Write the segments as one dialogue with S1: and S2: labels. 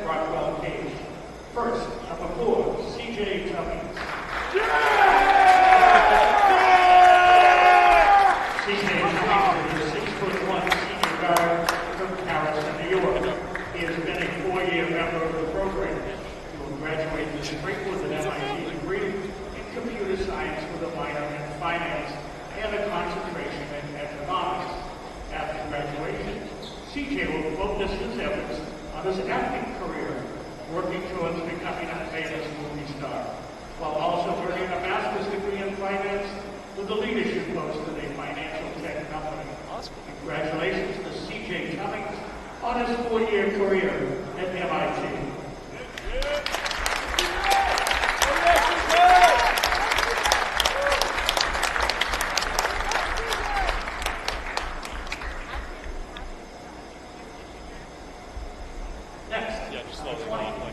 S1: Rockwell Cage. First, number 4, C.J. Tubbings. C.J. Tubbings is a 6'1" senior guard from Harrison, New York. He has been a 4-year member of the program. He will graduate this spring with an MIT degree in computer science with a minor in finance and a concentration in economics. After graduation, CJ will focus his efforts on his acting career, working towards becoming a famous movie star, while also earning a master's degree in finance with a leadership post at a financial tech company. Congratulations to CJ Tubbings on his 4-year career at MIT.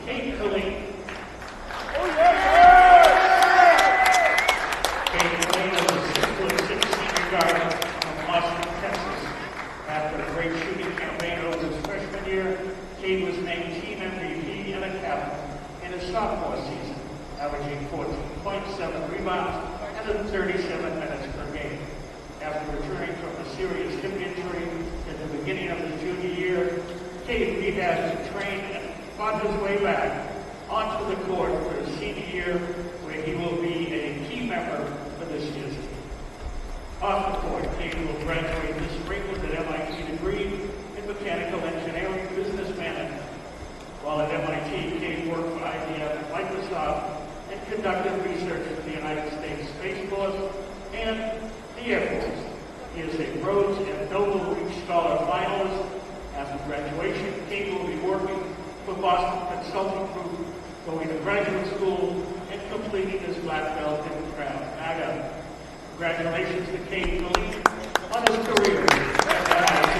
S1: Kate Killeen. Kate Killeen is a 6'6" senior guard from Austin, Texas. After a great shooting campaign over his freshman year, Kate was named team MVP and a captain in his sophomore season, averaging 14.7 rebounds and 37 minutes per game. After returning from a serious hip injury at the beginning of his junior year, Kate rehabbed to train and fought his way back onto the court for his senior year, where he will be a key member for this year's team. Off the court, Kate will graduate this spring with an MIT degree in mechanical engineering business management. While at MIT, Kate worked for IBM and Microsoft and conducted research for the United States Space Force and the Air Force. He is a Rhodes and Nobel Reach Scholar finalist. After graduation, Kate will be working for Boston Consulting Group, going to graduate school, and completing his black belt in Krav Maga. Congratulations to Kate Killeen on his career at MIT.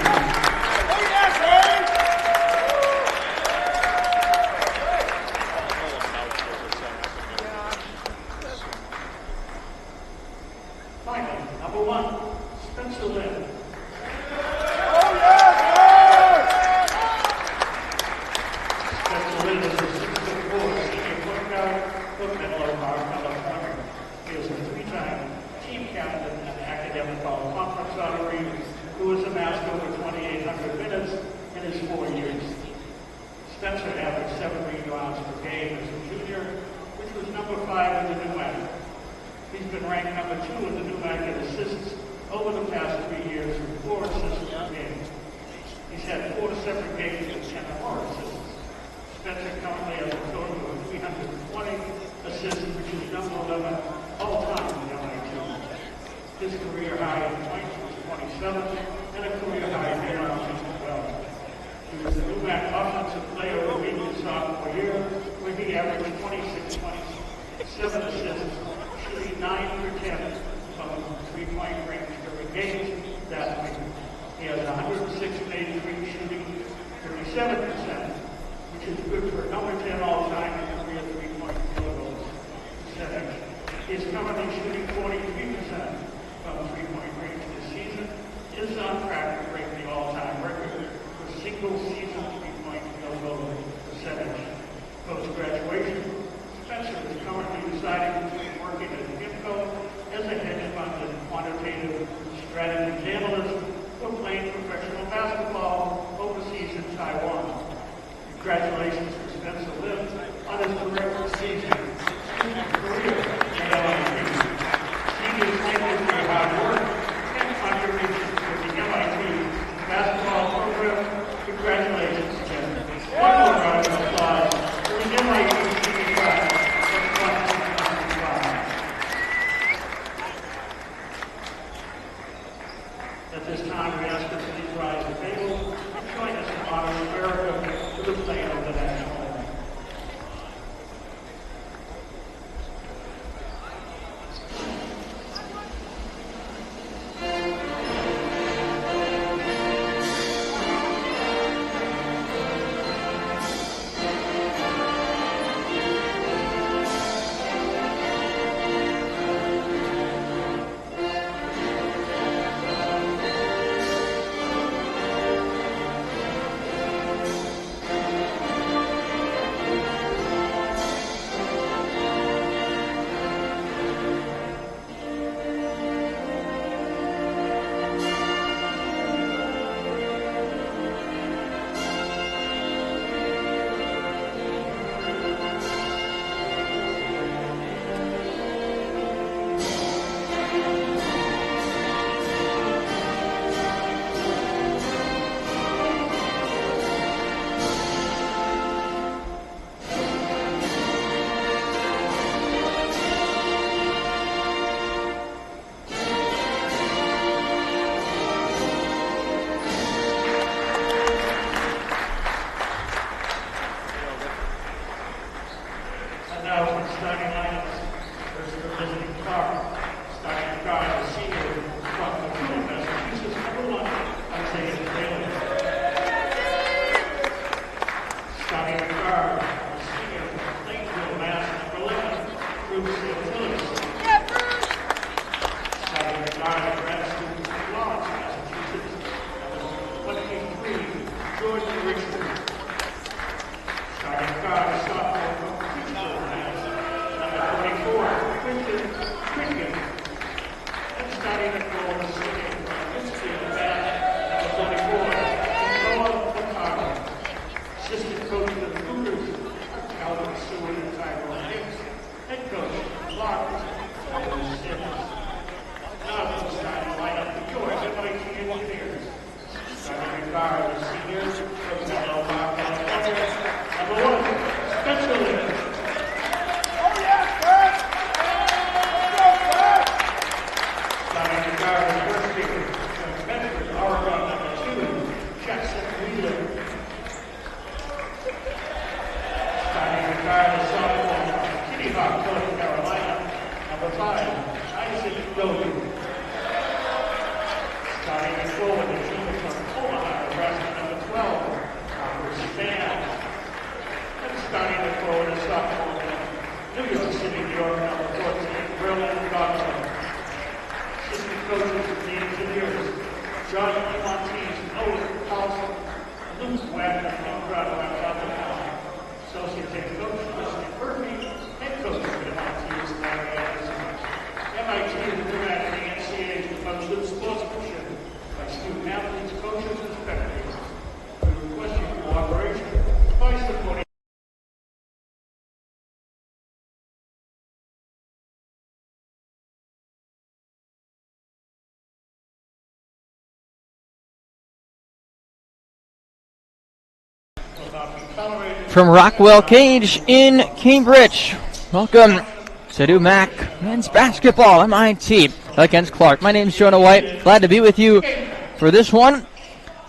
S1: Finally, number 1, Spencer Lynn. Lynn is a 6'4" senior point guard from Menlo Park, California. He is a 3-time team captain and academic all-conference honoree who has amassed over 2,800 minutes in his 4 years. Spencer averaged 7 rebounds per game as a junior, which was number 5 in the NUAC. He's been ranked number 2 in the NUAC in assists over the past 3 years with 4 assists per game. He's had 4 separate games with 10 or more assists. Spencer currently has a total of 320 assists, which is number 11 all-time in MIT. His career high in points was 27, and a career high in rebounds as well. He was the NUAC Offensive Player of the Week his sophomore year, where he averaged 26 points, 7 assists, shooting 9 for 10 from three-point range during games that week. He has 106 made threes, shooting 37%. Which is good for number 10 all-time in career three-point field goals percentage. He is currently shooting 43% from three-point range this season. Is on track to break the all-time record for single-season three-point field goal percentage. Post-graduation, Spencer is currently residing between working at IMCO as a hedge fund and quantitative strategy analyst for playing professional basketball overseas in Taiwan. Congratulations to Spencer Lynn on his career season. Career at MIT. He is thankful for your hard work and contributions to the MIT basketball program. Congratulations again. One more round of applause for the MIT senior class of 2025. At this time, we ask that you please rise to the table and join us in honoring America with the playing of the national anthem. starting lineups versus the visiting Clark. Starting at guard, the senior from Macomb, Massachusetts, number 1, Isaiah Taylor. Starting at guard, the senior from Plainfield, Mass, number 11, Bruce Antilles. Starting at guard, grad student from Lawrence, Massachusetts, number 23, Jordan Richard. Starting at guard, a sophomore from Pittsburgh, Mass, number 24, Quinton Cricket. And starting at goal, the senior from Pittsfield, Mass, number 44, Noah Picardo. Assistant coach of the Cougars, Calvin Stewart and Tyrone Hicks. Head coach, Clark Simmons. Now the starting lineup for your MIT Engineers. Starting at guard, the seniors from Menlo Park, California. Number 1, Spencer Lynn. Starting at guard, the first pick from Bedford, Oregon, number 2, Jackson Wheeler. Starting at guard, the sophomore from Kitty Hawk, North Carolina, number 5, Isaac Doby. Starting at forward, the junior from Omaha, Nebraska, number 12, Harper Stan. And starting at forward, the sophomore from New York City, New York, number 14, Berlin Godson. Assistant coaches of the Engineers, John Montes, Noah Carlson, Luke Wagner, from Colorado, Associate head coach, Christy Murphy, head coach of the Montes, Larry Anderson. MIT is provided the NCAA to fund good sportsmanship by student athletes, coaches, and spectators. We request your cooperation by supporting.
S2: From Rockwell Cage in Cambridge, welcome to NEWMAC men's basketball, MIT against Clark. My name's Jonah White. Glad to be with you for this one.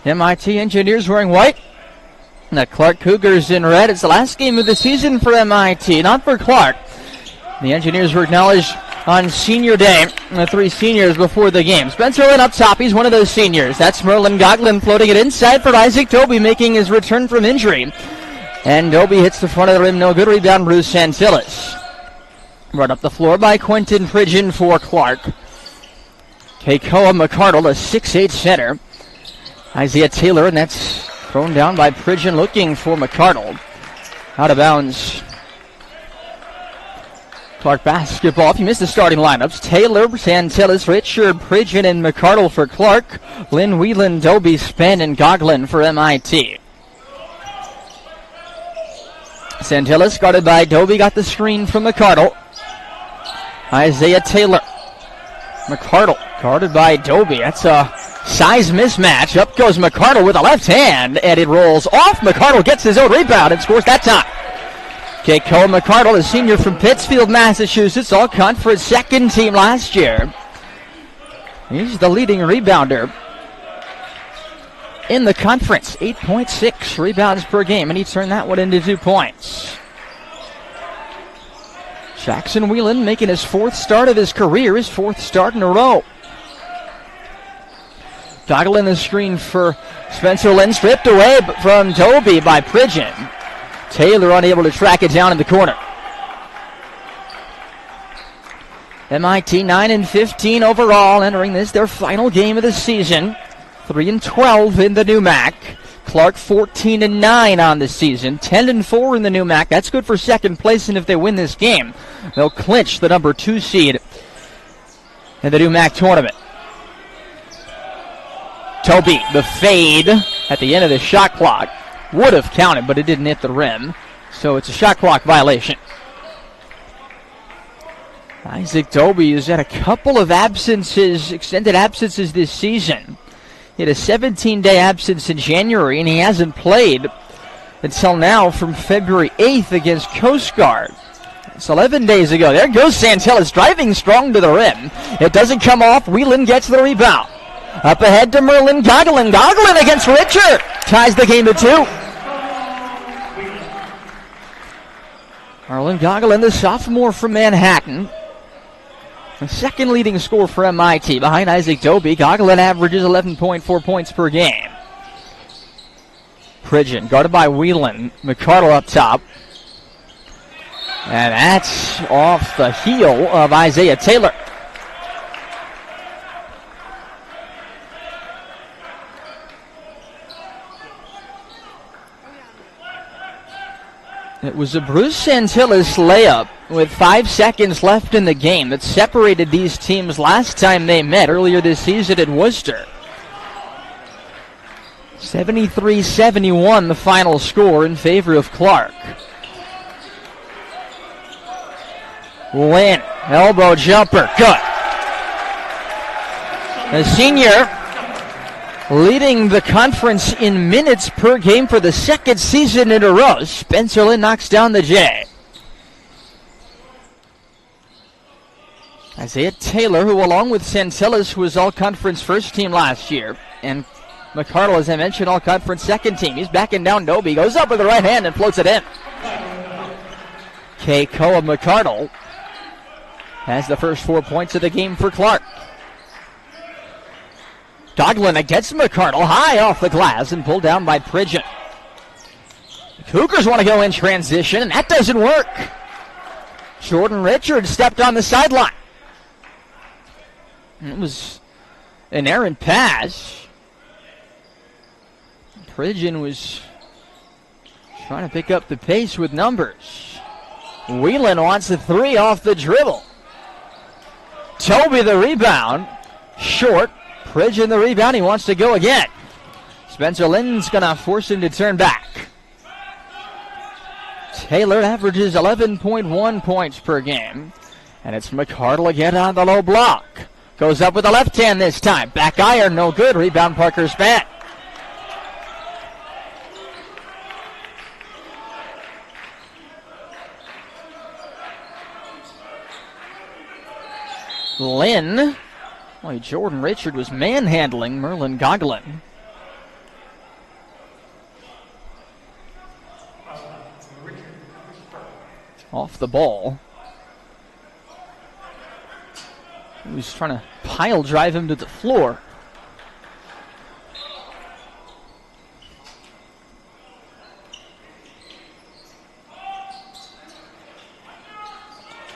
S2: MIT Engineers wearing white, and the Clark Cougars in red. It's the last game of the season for MIT, not for Clark. The Engineers were acknowledged on senior day, the 3 seniors before the game. Spencer Lynn up top, he's one of those seniors. That's Merlin Goglin floating it inside for Isaac Doby, making his return from injury. And Doby hits the front of the rim, no good. Rebound, Bruce Antilles. Run up the floor by Quentin Pridgeon for Clark. Keikoa McCardle, a 6'8 center. Isaiah Taylor, and that's thrown down by Pridgeon, looking for McCardle. Out of bounds. Clark basketball. If you missed the starting lineups, Taylor, Antilles, Richard, Pridgeon, and McCardle for Clark. Lynn, Whelan, Doby, Spen, and Goglin for MIT. Antilles guarded by Doby, got the screen from McCardle. Isaiah Taylor. McCardle guarded by Doby. That's a size mismatch. Up goes McCardle with a left hand, and it rolls off. McCardle gets his own rebound and scores that time. Keikoa McCardle, a senior from Pittsfield, Massachusetts, all-conference second team last year. He's the leading rebounder in the conference, 8.6 rebounds per game, and he turned that one into 2 points. Jackson Whelan making his 4th start of his career, his 4th start in a row. Goglin the screen for Spencer Lynn, stripped away from Doby by Pridgeon. Taylor unable to track it down in the corner. MIT 9-15 overall, entering this their final game of the season. 3-12 in the NEWMAC. Clark 14-9 on the season, 10-4 in the NEWMAC. That's good for second place, and if they win this game, they'll clinch the number 2 seed in the NEWMAC tournament. Doby, the fade at the end of the shot clock. Would have counted, but it didn't hit the rim, so it's a shot clock violation. Isaac Doby has had a couple of absences, extended absences this season. He had a 17-day absence in January, and he hasn't played until now from February 8th against Coast Guard. It's 11 days ago. There goes Antilles, driving strong to the rim. It doesn't come off. Whelan gets the rebound. Up ahead to Merlin Goglin. Goglin against Richard. Ties the game at 2. Merlin Gogolin, the sophomore from Manhattan. The second leading scorer for MIT behind Isaac Doby. Gogolin averages 11.4 points per game. Pridgeon guarded by Whelan. McCardle up top. And that's off the heel of Isaiah Taylor. It was a Bruce Santillas layup with 5 seconds left in the game that separated these teams last time they met earlier this season in Worcester. 73-71 the final score in favor of Clark. Lynn, elbow jumper, good. The senior leading the conference in minutes per game for the second season in a row. Spencer Lynn knocks down the J. Isaiah Taylor, who along with Santillas was all-conference first team last year, and McCardle, as I mentioned, all-conference second team. He's backing down Doby, goes up with the right hand and floats it in. Keikoa McCardle has the first 4 points of the game for Clark. Gogolin against McCardle, high off the glass and pulled down by Pridgeon. The Cougars want to go in transition, and that doesn't work. Jordan Richards stepped on the sideline. It was an errant pass. Pridgeon was trying to pick up the pace with numbers. Whelan wants a three off the dribble. Toby the rebound. Short. Pridgeon the rebound. He wants to go again. Spencer Lynn's going to force him to turn back. Taylor averages 11.1 points per game. And it's McCardle again on the low block. Goes up with the left hand this time. Back iron, no good. Rebound Parker Spann. Lynn. Boy, Jordan Richard was manhandling Merlin Gogolin. Off the ball. He was trying to pile drive him to the floor.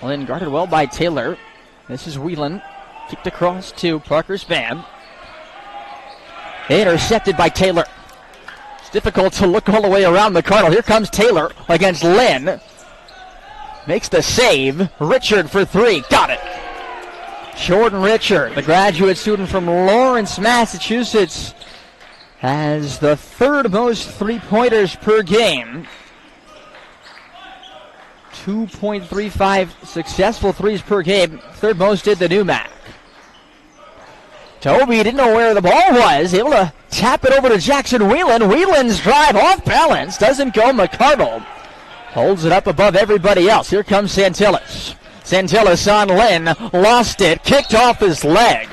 S2: Lynn guarded well by Taylor. This is Whelan. Kicked across to Parker Spann. Intercepted by Taylor. It's difficult to look all the way around McCardle. Here comes Taylor against Lynn. Makes the save. Richard for three. Got it. Jordan Richard, the graduate student from Lawrence, Massachusetts, has the third most three-pointers per game. 2.35 successful threes per game. Third most did the Newmac. Toby didn't know where the ball was. Able to tap it over to Jackson Whelan. Whelan's drive off balance. Doesn't go. McCardle holds it up above everybody else. Here comes Santillas. Santillas on Lynn. Lost it. Kicked off his leg.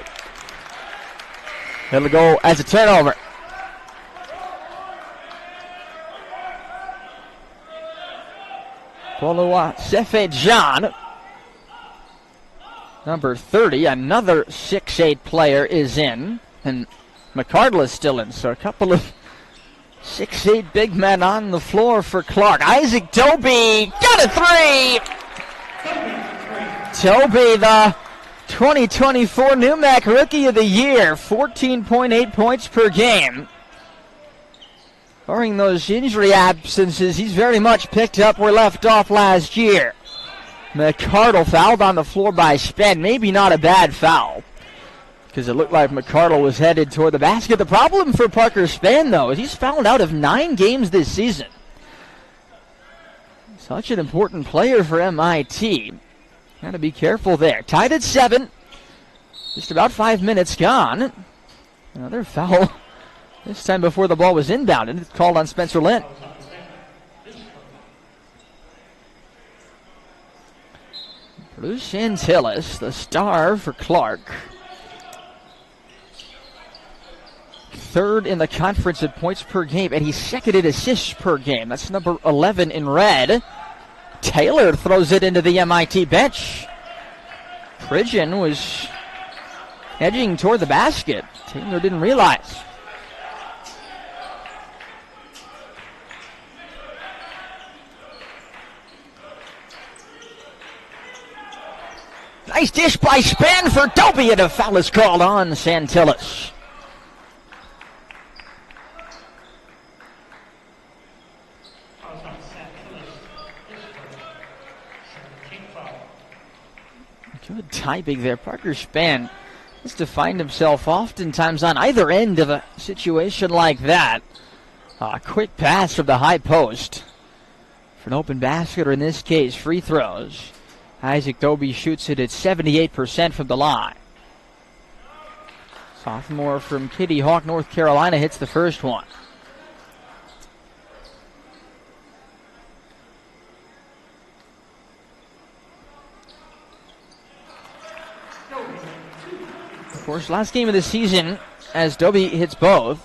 S2: It'll go as a turnover. Sefe John, number 30, another 6'8 player is in, and McCardle is still in, so a couple of 6'8 big men on the floor for Clark. Isaac Doby got a three! Toby, the 2024 Newmac Rookie of the Year, 14.8 points per game. During those injury absences, he's very much picked up where left off last year. McCardle fouled on the floor by Spenn. Maybe not a bad foul, because it looked like McCardle was headed toward the basket. The problem for Parker Spann, though, is he's fouled out of 9 games this season. Such an important player for MIT. Got to be careful there. Tied at 7. Just about 5 minutes gone. Another foul. This time before the ball was inbounded. It's called on Spencer Lynn. Bruce Santillas, the star for Clark. Third in the conference in points per game, and he's second in assists per game. That's number 11 in red. Taylor throws it into the MIT bench. Pridgeon was edging toward the basket. Taylor didn't realize. Nice dish by Span for Dobie, and a foul is called on Santillis. Good typing there. Parker Span has to find himself oftentimes on either end of a situation like that. A quick pass from the high post for an open basket, or in this case, free throws. Isaac Dobie shoots it at 78% from the line. Sophomore from Kitty Hawk, North Carolina, hits the first one. Of course, last game of the season, as Dobie hits both.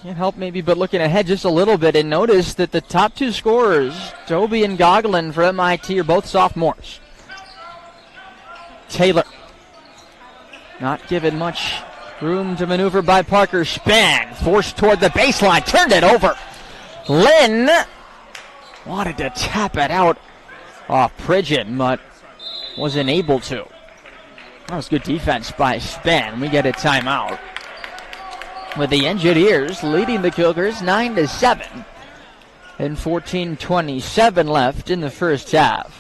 S2: Can't help maybe but looking ahead just a little bit and notice that the top two scorers, Dobie and Gogolin for MIT, are both sophomores. Taylor not given much room to maneuver by Parker Span. Forced toward the baseline, turned it over. Lynn wanted to tap it out off Pridgeon, but wasn't able to. That was good defense by Span. We get a timeout, with the Engineers leading the Cougars 9-7 and 14:27 left in the first half.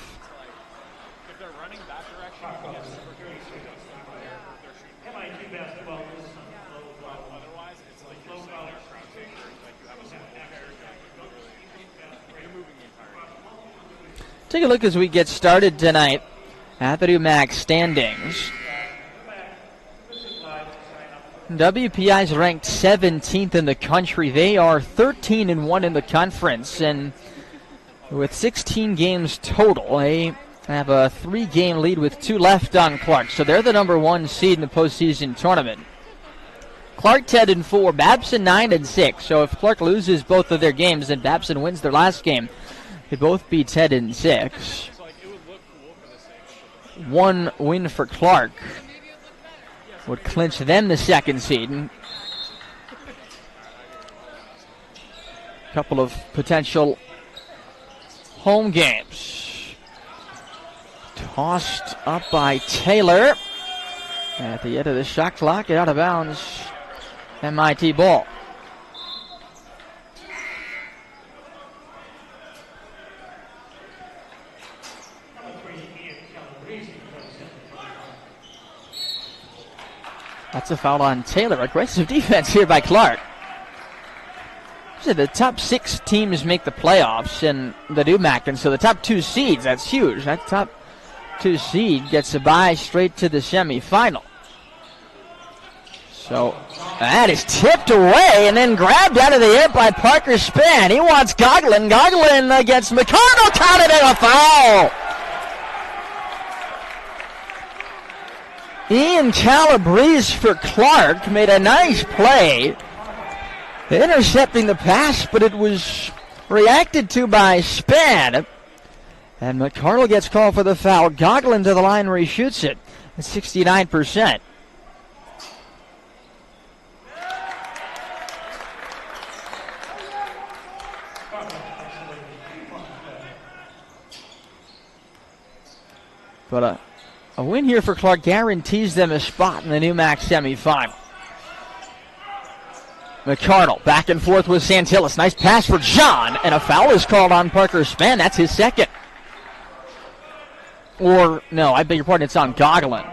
S2: Take a look as we get started tonight at the UMAC standings. WPI is ranked 17th in the country. They are 13-1 in the conference, and with 16 games total, they have a 3-game lead with 2 left on Clark. So they're the number 1 seed in the postseason tournament. Clark 10-4, Babson 9-6. So if Clark loses both of their games and Babson wins their last game, they both be 10-6. One win for Clark would clinch them the second seed. A couple of potential home games. Tossed up by Taylor. At the end of the shot clock, out of bounds. MIT ball. That's a foul on Taylor. Aggressive defense here by Clark. So the top 6 teams make the playoffs in the UMAC, and so the top 2 seeds, that's huge. That top 2 seed gets a bye straight to the semifinal. So that is tipped away and then grabbed out of the air by Parker Span. He wants Gogolin. Gogolin against McCardle, counted and a foul. Ian Calabrese for Clark made a nice play, intercepting the pass, but it was reacted to by Span. And McCardle gets called for the foul. Gogolin to the line where he shoots it at 69%. But a win here for Clark guarantees them a spot in the UMAC semifinal. McCardle back and forth with Santillis. Nice pass for John, and a foul is called on Parker Span. That's his second. Or, no, I beg your pardon, it's on Gogolin,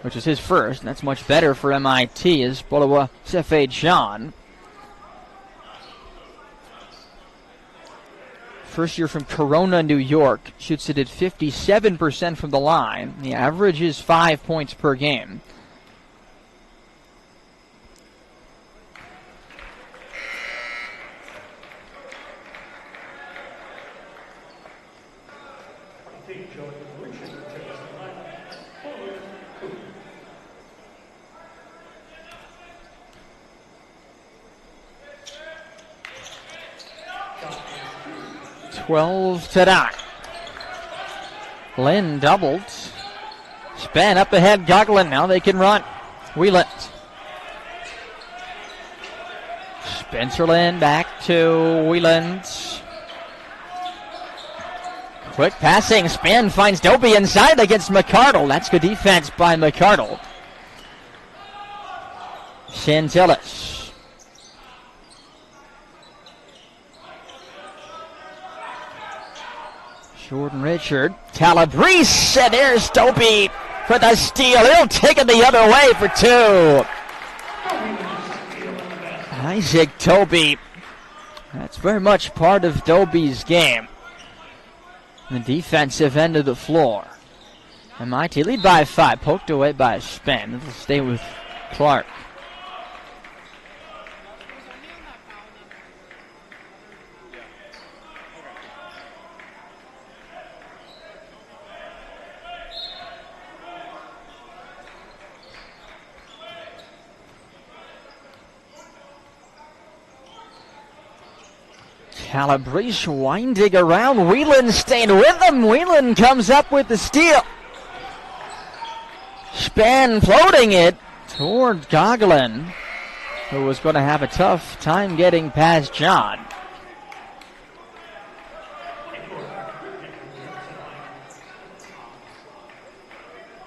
S2: which is his first. And that's much better for MIT as Bolawa Sefe John. First year from Corona, New York. Shoots it at 57% from the line. The average is 5 points per game. 12-9. Lynn doubled. Span up ahead, Goglin. Now they can run. Wheeland. Spencer Lynn back to Wheeland. Quick passing. Span finds Doby inside against McCardle. That's good defense by McCardle. Chantillis. Jordan Richard. Calabrese. And there's Doby for the steal. He'll take it the other way for two. Isaac Doby. That's very much part of Doby's game. The defensive end of the floor. MIT lead by 5. Poked away by Span. It'll stay with Clark. Calabrese winding around. Whelan staying with him. Whelan comes up with the steal. Span floating it toward Goglin, who was going to have a tough time getting past John.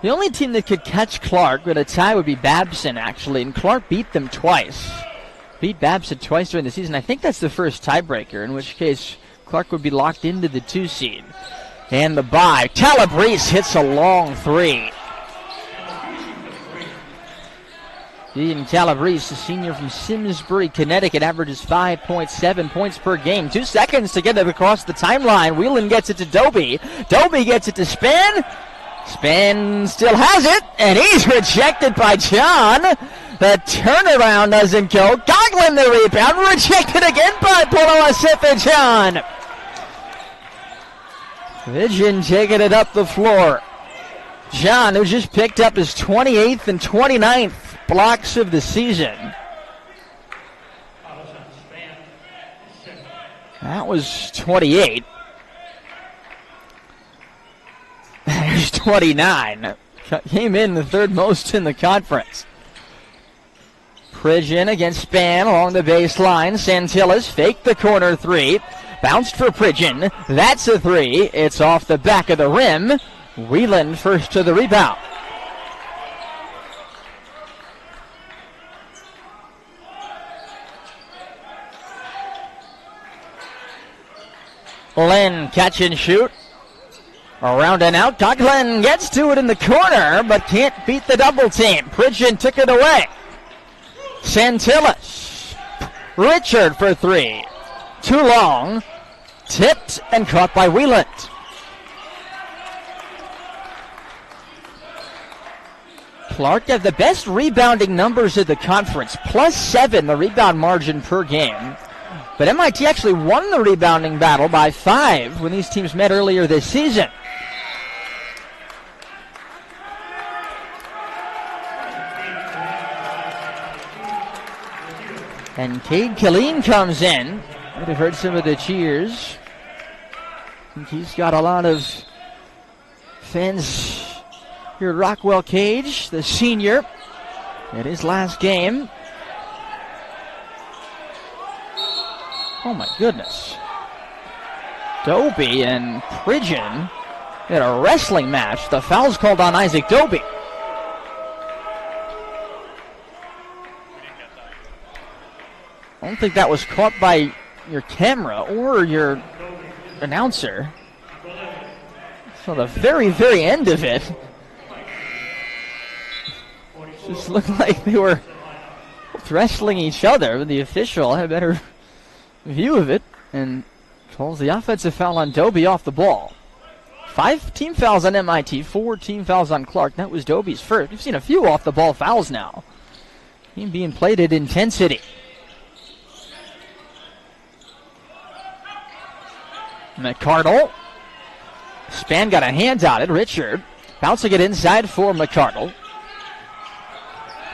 S2: The only team that could catch Clark with a tie would be Babson, actually, and Clark beat them twice. Beat Babson twice during the season. I think that's the first tiebreaker, in which case Clark would be locked into the 2 seed. And the bye. Calabrese hits a long 3. Ian Calabrese, a senior from Simsbury, Connecticut, averages 5.7 points per game. 2 seconds to get it across the timeline. Whelan gets it to Doby. Doby gets it to Span. Span still has it, and he's rejected by John. The turnaround doesn't go. Goglin the rebound, rejected again by Polo John. Vision taking it up the floor. John, who just picked up his 28th and 29th blocks of the season. That was 28. There's 29. Came in the third most in the conference. Pridgeon against Span along the baseline. Santillas faked the corner 3. Bounced for Pridgeon. That's a 3. It's off the back of the rim. Whelan first to the rebound. Lynn catch and shoot. Around and out. Goglin gets to it in the corner, but can't beat the double team. Pridgeon took it away. Santillas. Richard for 3. Too long. Tipped and caught by Wheeland. Clark have the best rebounding numbers of the conference. +7 the rebound margin per game. But MIT actually won the rebounding battle by 5 when these teams met earlier this season. And Cade Killeen comes in. Might have heard some of the cheers. I think he's got a lot of fans here at Rockwell Cage, the senior, at his last game. Oh my goodness. Doby and Pridgeon in a wrestling match. The foul's called on Isaac Doby. I don't think that was caught by your camera or your announcer. So the very, very end of it just looked like they were wrestling each other. The official had a better view of it and calls the offensive foul on Doby off the ball. 5 team fouls on MIT, 4 team fouls on Clark. That was Doby's first. We've seen a few off the ball fouls now. Team being played at intensity. McCardle. Span got a hand on it. Richard bouncing it inside for McCardle.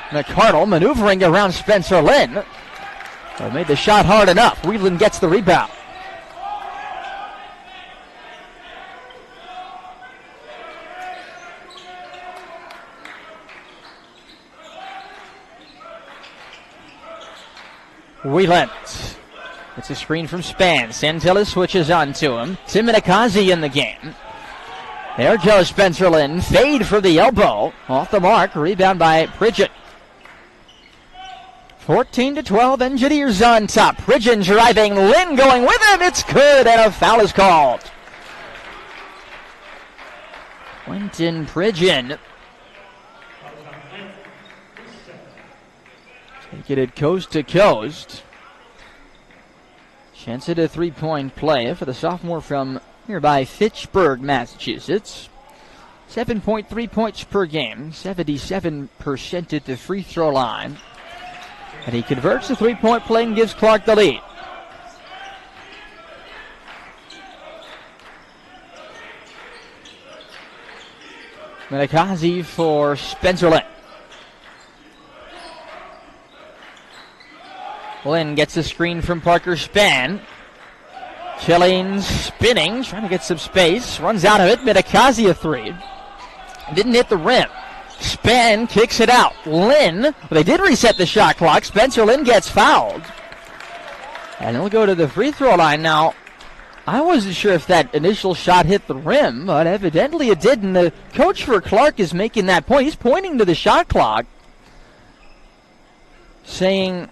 S2: McCardle maneuvering around Spencer Lynn. Made the shot hard enough. Wheeland gets the rebound. Wheeland. It's a screen from Span. Santillis switches on to him. Timinakazi in the game. There goes Spencer Lynn. Fade for the elbow. Off the mark. Rebound by Pridgeon. 14-12. Engineers on top. Pridgeon driving. Lynn going with him. It's good, and a foul is called. Quentin Pridgeon. Taking it coast to coast. Chance at a three-point play for the sophomore from nearby Fitchburg, Massachusetts. 7.3 points per game, 77% at the free throw line. And he converts the three-point play and gives Clark the lead. Minakazi for Spencer Lynn. Lynn gets a screen from Parker Span. Chilling, spinning, trying to get some space. Runs out of it. Minakazi a three. Didn't hit the rim. Span kicks it out. Lynn, they did reset the shot clock. Spencer Lynn gets fouled. And he'll go to the free throw line now. I wasn't sure if that initial shot hit the rim, but evidently it did. And the coach for Clark is making that point. He's pointing to the shot clock, saying,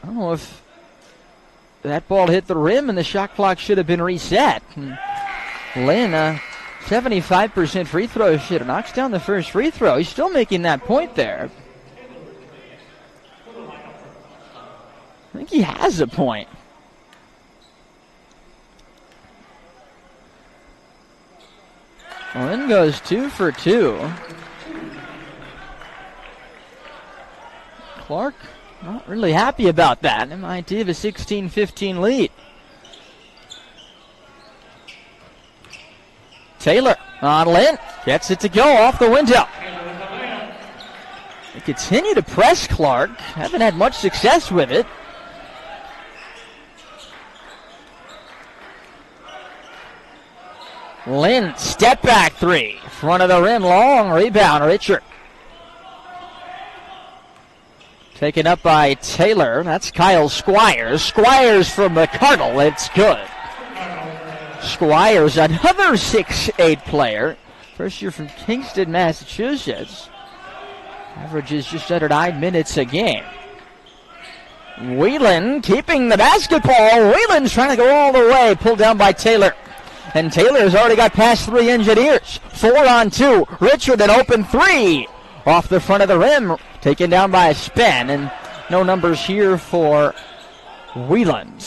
S2: I don't know if that ball hit the rim and the shot clock should have been reset. And Lynn, 75% free throw shooter, knocks down the first free throw. He's still making that point there. I think he has a point. Lynn goes 2 for 2. Clark not really happy about that. MIT have a 16-15 lead. Taylor on Lynn. Gets it to go off the window. They continue to press Clark. Haven't had much success with it. Lynn, step back three. Front of the rim, long rebound, Richard. Taken up by Taylor. That's Kyle Squires. Squires from McCardle. It's good. Squires, another 6'8 player. First year from Kingston, Massachusetts. Averages just under 9 minutes a game. Whelan keeping the basketball. Whelan's trying to go all the way. Pulled down by Taylor. And Taylor's already got past 3 Engineers. 4 on 2. Richard an open 3. Off the front of the rim. Taken down by a Span. And no numbers here for Whelan.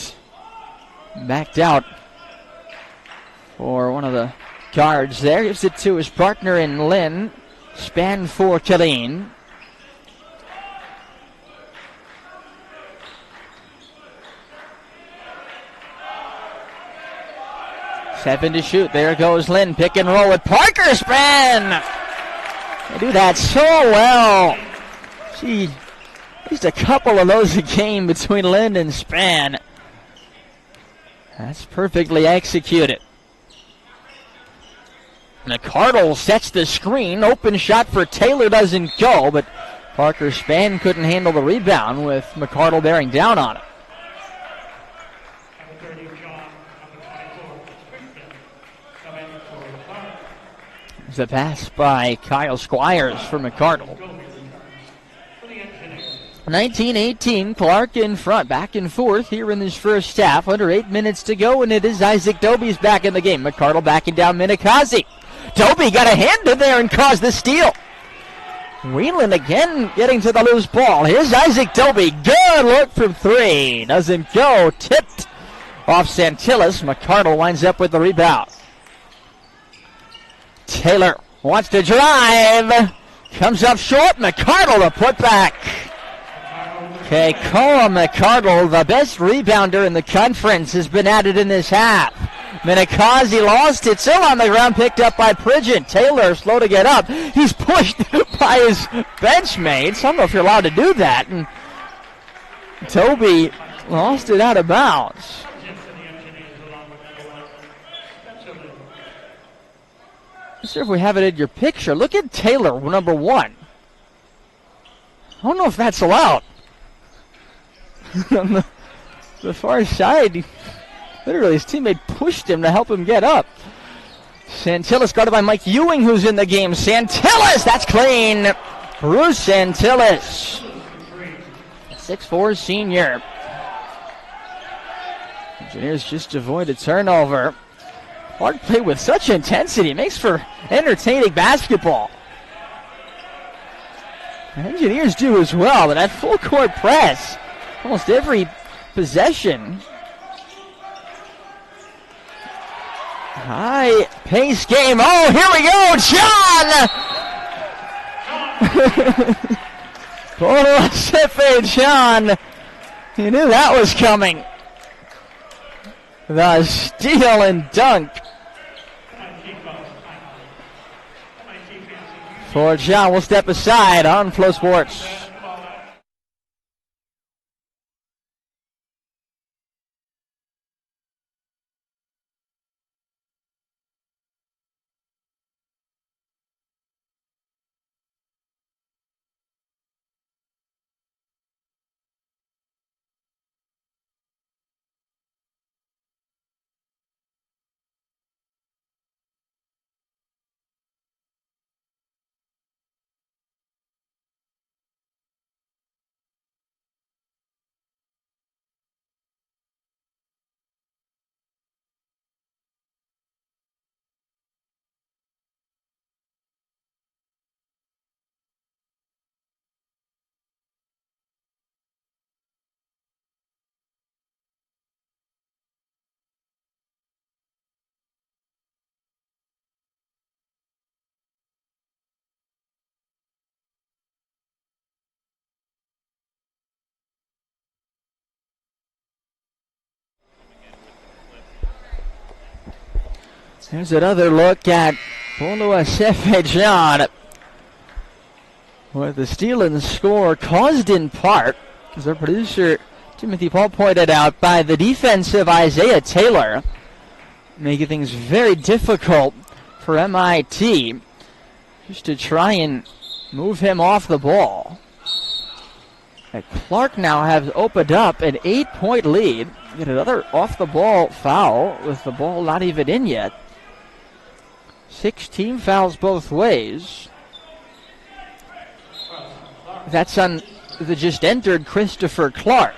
S2: Backed out for one of the guards there. Gives it to his partner in Lynn. Span for Killeen. Seven to shoot. There goes Lynn. Pick and roll with Parker Span. They do that so well. Gee, just a couple of those a game between Lynn and Span. That's perfectly executed. McCardle sets the screen. Open shot for Taylor doesn't go, but Parker Span couldn't handle the rebound with McCardle bearing down on it. There's a pass by Kyle Squires for McCardle. 19-18, Clark in front, back and forth here in this first half. Under 8 minutes to go, and it is Isaac Doby's back in the game. McCardle backing down Minakazi. Doby got a hand in there and caused the steal. Whelan again getting to the loose ball. Here's Isaac Doby. Good look from 3. Doesn't go. Tipped off Santillis. McCardle winds up with the rebound. Taylor wants to drive. Comes up short. McCardle the putback. Okay, Koa McCardle, the best rebounder in the conference, has been added in this half. Minakazi lost it, still on the ground, picked up by Pridgeon. Taylor slow to get up. He's pushed by his benchmates. I don't know if you're allowed to do that. And Toby lost it out of bounds. Let's see if we have it in your picture. Look at Taylor, number 1. I don't know if that's allowed. on the far side. Literally, his teammate pushed him to help him get up. Santillis guarded by Mike Ewing, who's in the game. Santillis, that's clean. Bruce Santillis, 6'4" senior. Engineers just avoid a turnover. Clark played with such intensity. Makes for entertaining basketball. Engineers do as well, but that full court press, almost every possession. High pace game. Oh, here we go, John! Polosefe John. He knew that was coming. The steal and dunk for John. Will step aside on Flow Sports. Here's another look at Polosefe John, with the steal and score caused in part, as our producer Timothy Paul pointed out, by the defensive Isaiah Taylor, making things very difficult for MIT just to try and move him off the ball. And Clark now has opened up an 8-point lead. Get another off-the-ball foul with the ball not even in yet. 6 team fouls both ways. That's on the just entered Christopher Clark.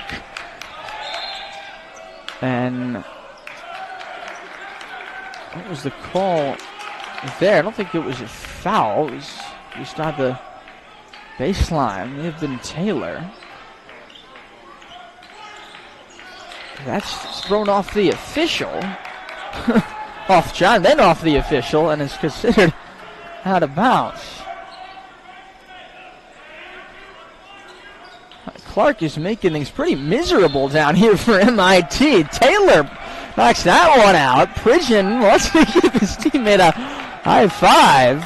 S2: And what was the call there? I don't think it was a foul. It was just on the baseline. It may have been Taylor. That's thrown off the official. Off John, then off the official, and is considered out of bounds. Clark is making things pretty miserable down here for MIT. Taylor knocks that one out. Pridgeon wants to give his teammate a high five.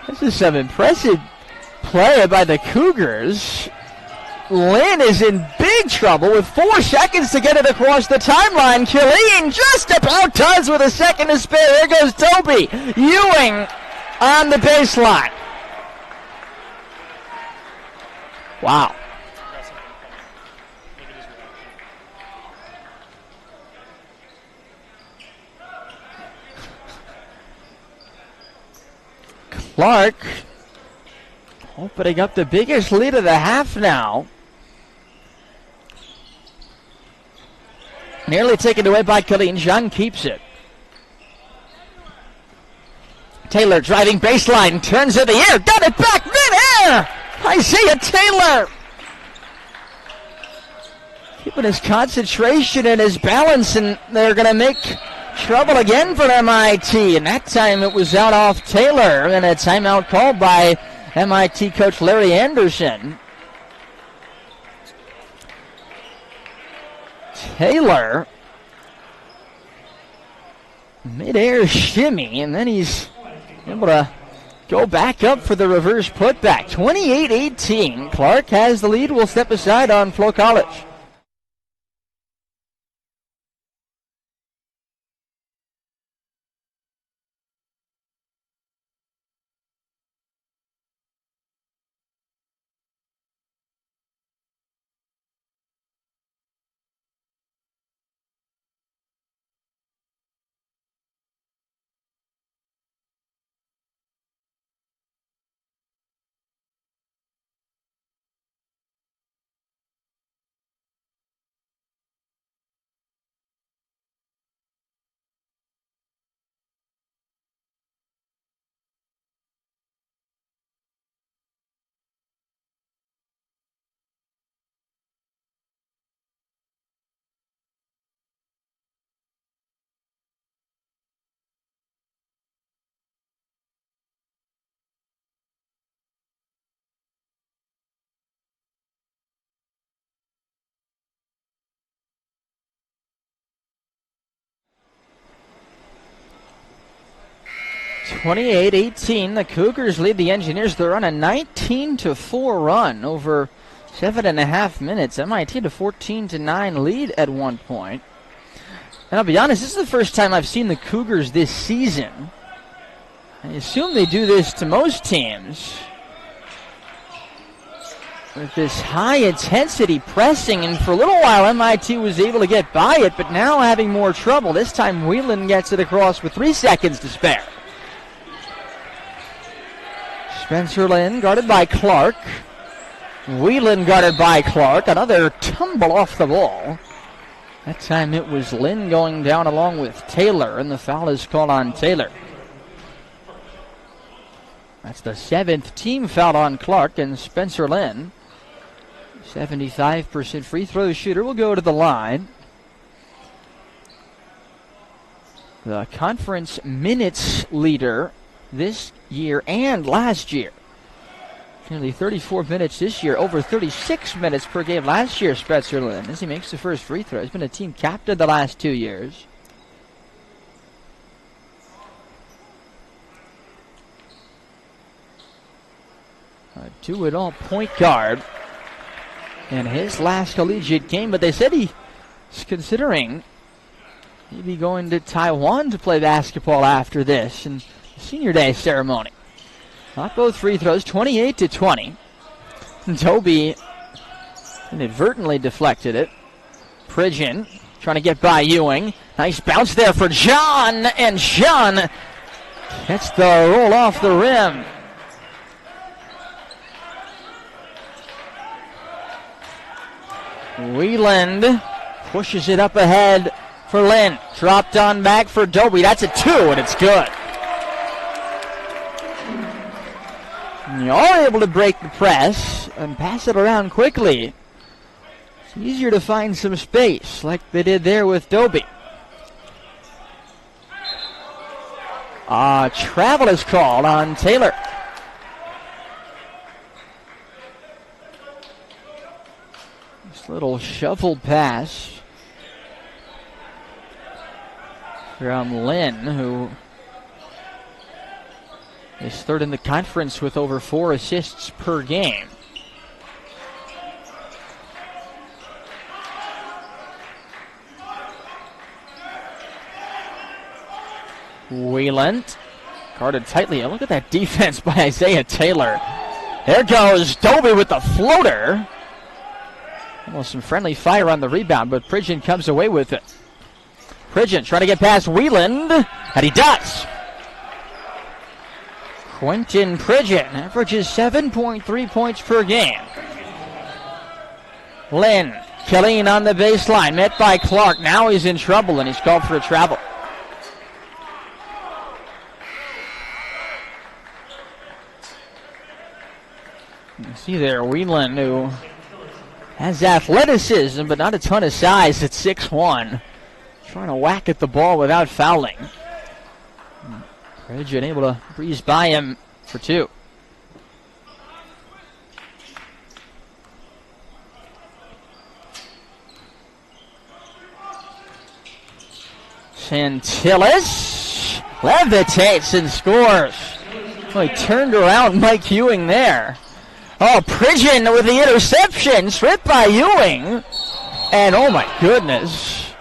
S2: This is some impressive play by the Cougars. Lynn is in big trouble with 4 seconds to get it across the timeline. Killeen just about does with a second to spare. Here goes Toby Ewing on the baseline. Wow. Clark opening up the biggest lead of the half now. Nearly taken away by Killeen. John keeps it. Taylor driving baseline, turns in the air, got it back mid-air. Isaiah Taylor keeping his concentration and his balance, and they're going to make trouble again for MIT. And that time it was out off Taylor, and a timeout called by MIT coach Larry Anderson. Taylor, mid-air shimmy, and then he's able to go back up for the reverse putback. 28-18. Clark has the lead. Will step aside on Flow College. 28-18, the Cougars lead the Engineers. They're on a 19-4 run over 7.5 minutes. MIT to 14-9 lead at one point. And I'll be honest, this is the first time I've seen the Cougars this season. I assume they do this to most teams. With this high-intensity pressing, and for a little while MIT was able to get by it, but now having more trouble. This time Whelan gets it across with 3 seconds to spare. Spencer Lynn guarded by Clark. Whelan guarded by Clark. Another tumble off the ball. That time it was Lynn going down along with Taylor, and the foul is called on Taylor. That's the 7th team foul on Clark, and Spencer Lynn, 75% free throw shooter, will go to the line. The conference minutes leader this year and last year. Nearly 34 minutes this year, over 36 minutes per game last year, Spencer Lynn, as he makes the first free throw. He's been a team captain the last 2 years. A do-it-all point guard in his last collegiate game, but they said he's considering maybe going to Taiwan to play basketball after this in the senior day ceremony. Not both free throws, 28-20. Toby inadvertently deflected it. Pridgeon trying to get by Ewing. Nice bounce there for John, and John gets the roll off the rim. Whelan pushes it up ahead for Lynn. Dropped on back for Dobie. That's a 2, and it's good. And you're able to break the press and pass it around quickly. It's easier to find some space like they did there with Dobie. Travel is called on Taylor. Little shovel pass from Lynn, who is third in the conference with over 4 assists per game. Whelan guarded tightly. Look at that defense by Isaiah Taylor. There goes Dobie with the floater. Almost some friendly fire on the rebound, but Pridgeon comes away with it. Pridgeon trying to get past Whelan, and he does. Quentin Pridgeon averages 7.3 points per game. Lynn, Killeen on the baseline, met by Clark. Now he's in trouble, and he's called for a travel. You see there, Whelan, who has athleticism, but not a ton of size at 6'1". Trying to whack at the ball without fouling. Pridgeon able to breeze by him for 2. Chantillis levitates and scores. Well, he turned around Mike Ewing there. Oh, Pridgeon with the interception, stripped by Ewing. And oh my goodness.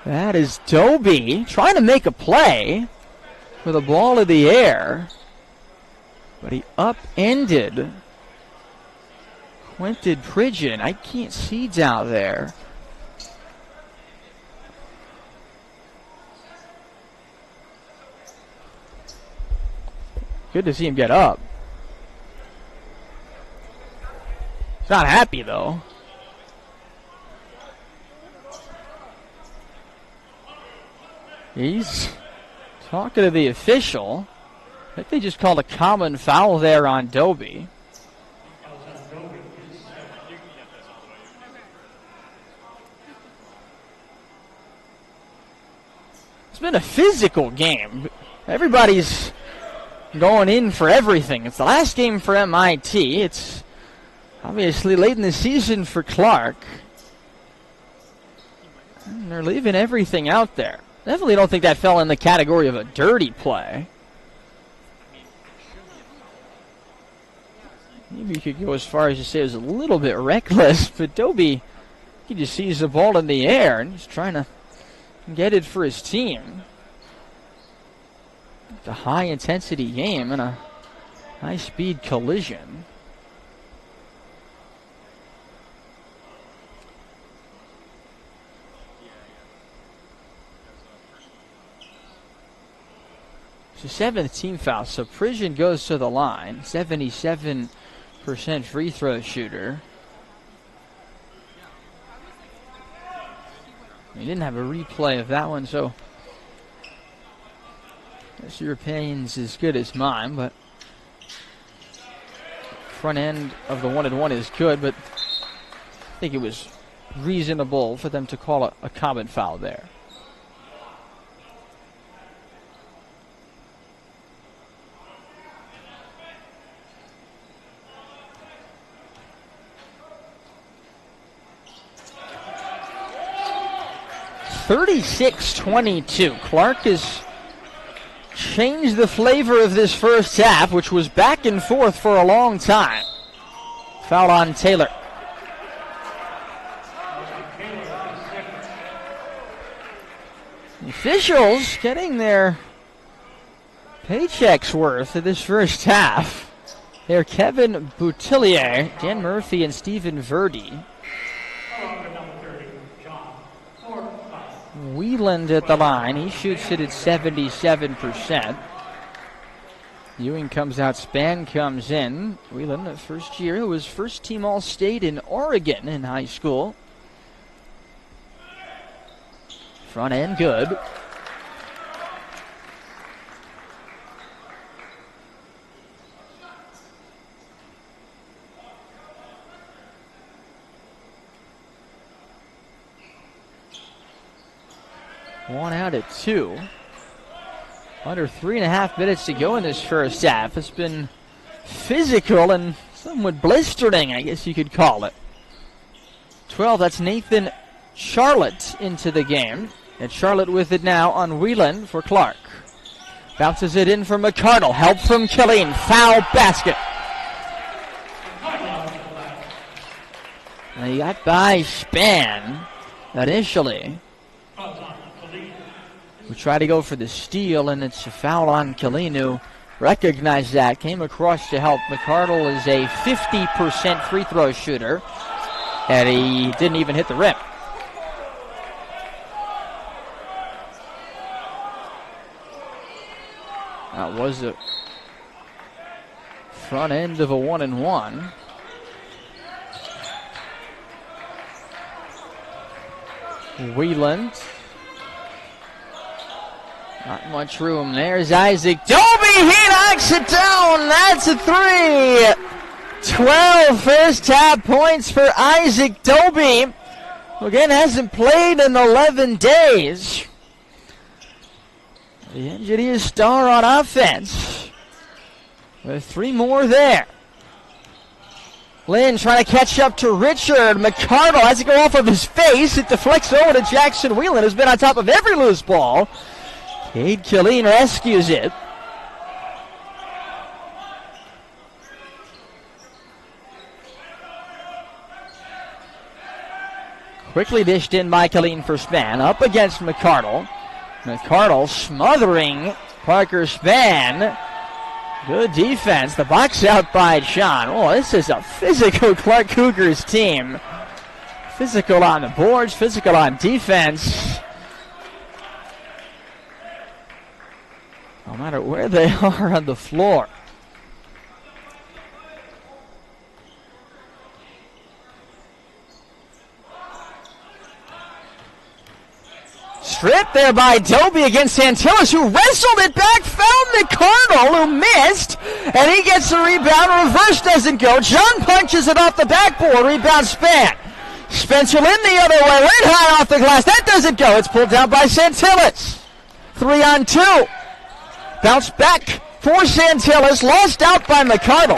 S2: That is Dobie trying to make a play with a ball in the air. But he upended Quentin Pridgeon. I can't see down there. Good to see him get up. He's not happy, though. He's talking to the official. I think they just called a common foul there on Dobie. It's been a physical game. Everybody's going in for everything. It's the last game for MIT. It's obviously late in the season for Clark. And they're leaving everything out there. Definitely don't think that fell in the category of a dirty play. maybe you could go as far as to say it was a little bit reckless, but Doby, he just sees the ball in the air and he's trying to get it for his team. It's a high-intensity game and a high-speed collision. So 7th team foul. So Pridgeon goes to the line. 77% free throw shooter. We didn't have a replay of that one, so I guess your opinion's as good as mine, but front end of the 1-and-1 is good, but I think it was reasonable for them to call a common foul there. (36-22). Clark has changed the flavor of this first half, which was back and forth for a long time. Foul on Taylor. The officials getting their paychecks worth of this first half. They're Kevin Boutillier, Dan Murphy, and Stephen Verdi. Wheeland at the line. He shoots it at 77%. Ewing comes out. Spann comes in. Wheeland, the first year, who was first team All-State in Oregon in high school. Front end good. One out at 2. Under 3.5 minutes to go in this first half. It's been physical and somewhat blistering, I guess you could call it. 12, that's Nathan Charlotte into the game. And Charlotte with it now on Wheeland for Clark. Bounces it in for McCardle. Help from Killeen. Foul basket. And he got by Spann initially. We try to go for the steal, and it's a foul on Killeen, who recognized that. Came across to help. McCardle is a 50% free throw shooter, and he didn't even hit the rim. That was a front end of a 1-and-1. Wheeland. Not much room. There's Isaac Doby. He knocks it down. That's a 3. 12 first half points for Isaac Doby, who again hasn't played in 11 days. The Engineers star on offense. With 3 more there. Lynn trying to catch up to Richard. McCardle has to go off of his face. It deflects over to Jackson Wheeland, who's been on top of every loose ball. Cade Killeen rescues it. Quickly dished in by Killeen for Spann. Up against McCardle. McCardle smothering Parker Spann. Good defense. The box out by Sean. Oh, this is a physical Clark Cougars team. Physical on the boards, physical on defense. No matter where they are on the floor. Stripped there by Doby against Santillis, who wrestled it back, found McCardle, who missed, and he gets the rebound. Reverse doesn't go. John punches it off the backboard. Rebound Spann. Spencer Lynn the other way, right high off the glass. That doesn't go. It's pulled down by Santillis. 3 on 2. Bounce back for Santillis, lost out by McCardle.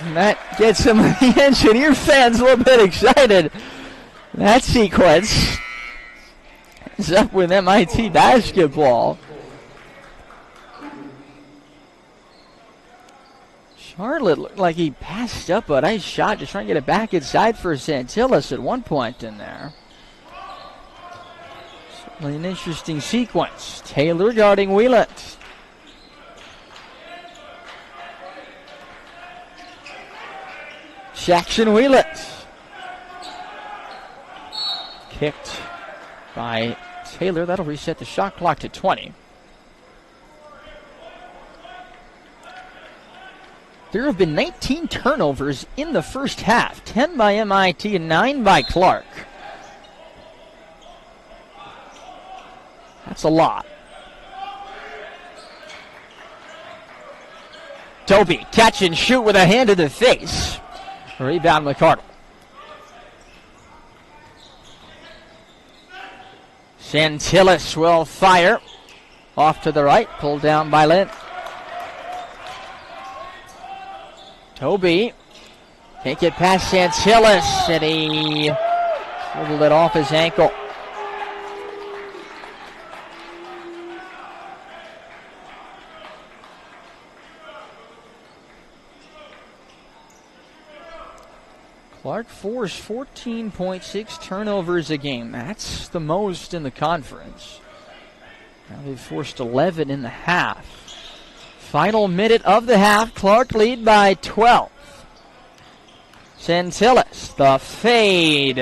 S2: And that gets some of the Engineer fans a little bit excited. That sequence is up with MIT basketball. Charlotte looked like he passed up a nice shot, just trying to get it back inside for Santillas at one point in there. Certainly an interesting sequence. Taylor guarding Wheelant. Jackson Wheelant. Kicked by Taylor. That'll reset the shot clock to 20. There have been 19 turnovers in the first half, 10 by MIT and 9 by Clark. That's a lot. Dobie, catch and shoot with a hand to the face. Rebound McCardle. Santillas will fire. Off to the right, pulled down by Lynn. Dobie can't get past Santillas, and he dribbled it off his ankle. Clark forced 14.6 turnovers a game. That's the most in the conference. Now they've forced 11 in the half. Final minute of the half. Clark lead by 12. Santillas, the fade.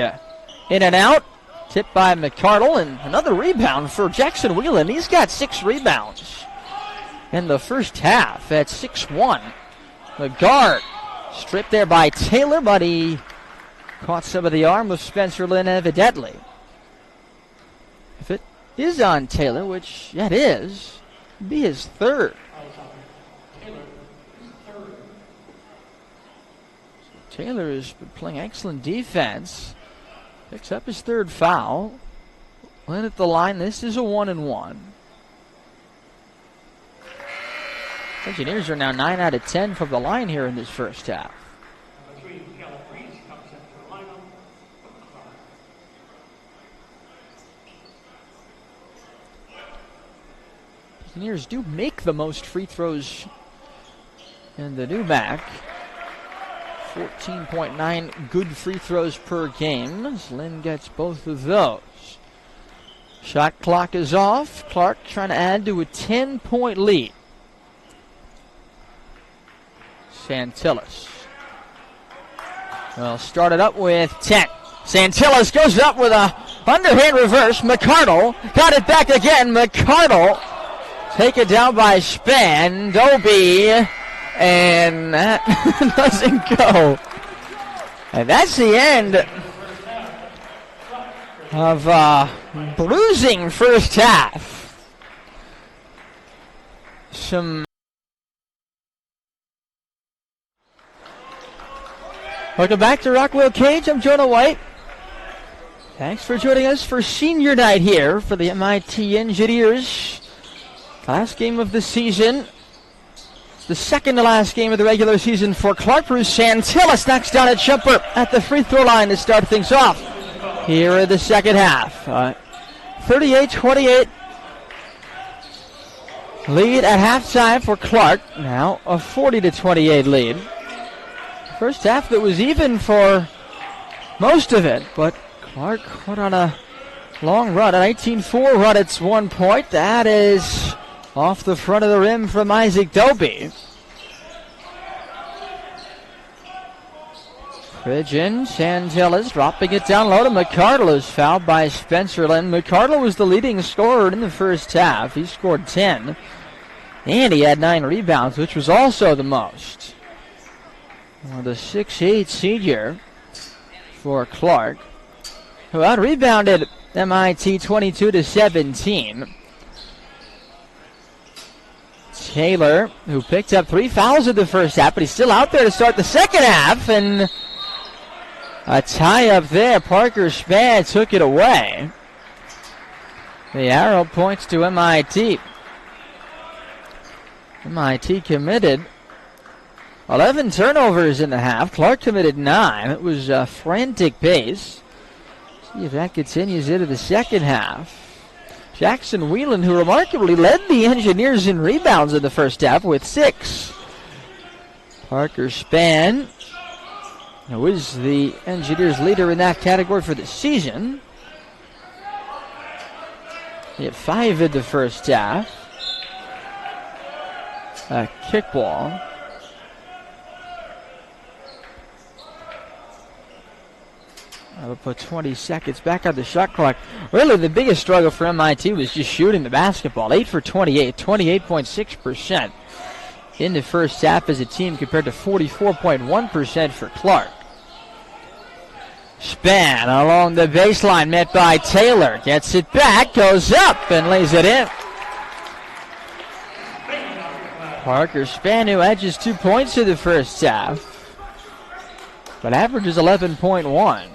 S2: In and out. Tipped by McCardle, and another rebound for Jackson Wheelan. He's got 6 rebounds in the first half at 6-1. The guard stripped there by Taylor, but he caught some of the arm of Spencer Lynn evidently. If it is on Taylor, which it is, it'd be his third. Taylor has been playing excellent defense. Picks up his third foul. Lynn at the line. This is a 1-and-1. Engineers are now 9 out of 10 from the line here in this first half. Engineers do make the most free throws in the new MAC. 14.9 good free throws per game as Lynn gets both of those. Shot clock is off. Clark trying to add to a 10-point lead. Santillas. Well, started up with 10. Santillas goes up with a underhand reverse. McCardle got it back again. McCardle taken down by Span. Dobie. And that doesn't go. And that's the end of a bruising first half. Welcome back to Rockwell Cage. I'm Jonah White. Thanks for joining us for senior night here for the MIT Engineers. Last game of the season. The second to last game of the regular season for Clark. Bruce Santillas knocks down a jumper at the free throw line to start things off here in the second half. 38-28 lead at halftime for Clark. Now a 40-28 lead. First half that was even for most of it, but Clark went on a long run, a 19-4 run at one point. That is off the front of the rim from Isaac Dobie. Pridgeon, Santillas dropping it down low to McCardle, is fouled by Spencer Lynn. McCardle was the leading scorer in the first half. He scored 10. And he had 9 rebounds, which was also the most. Well, the 6'8 senior for Clark, who out-rebounded MIT 22-17. Taylor, who picked up 3 fouls in the first half, but he's still out there to start the second half, and a tie up there. Parker Span took it away. The arrow points to MIT. MIT committed 11 turnovers in the half. Clark committed 9. It was a frantic pace. See if that continues into the second half. Jackson Wheelan, who remarkably led the Engineers in rebounds in the first half with 6. Parker Spann, who is the Engineers leader in that category for the season. He had 5 in the first half. A kickball. I will put 20 seconds back on the shot clock. Really, the biggest struggle for MIT was just shooting the basketball. 8 for 28, 28.6% in the first half as a team compared to 44.1% for Clark. Spann along the baseline, met by Taylor. Gets it back, goes up, and lays it in. Parker Spann, who edges 2 points in the first half, but averages 11.1.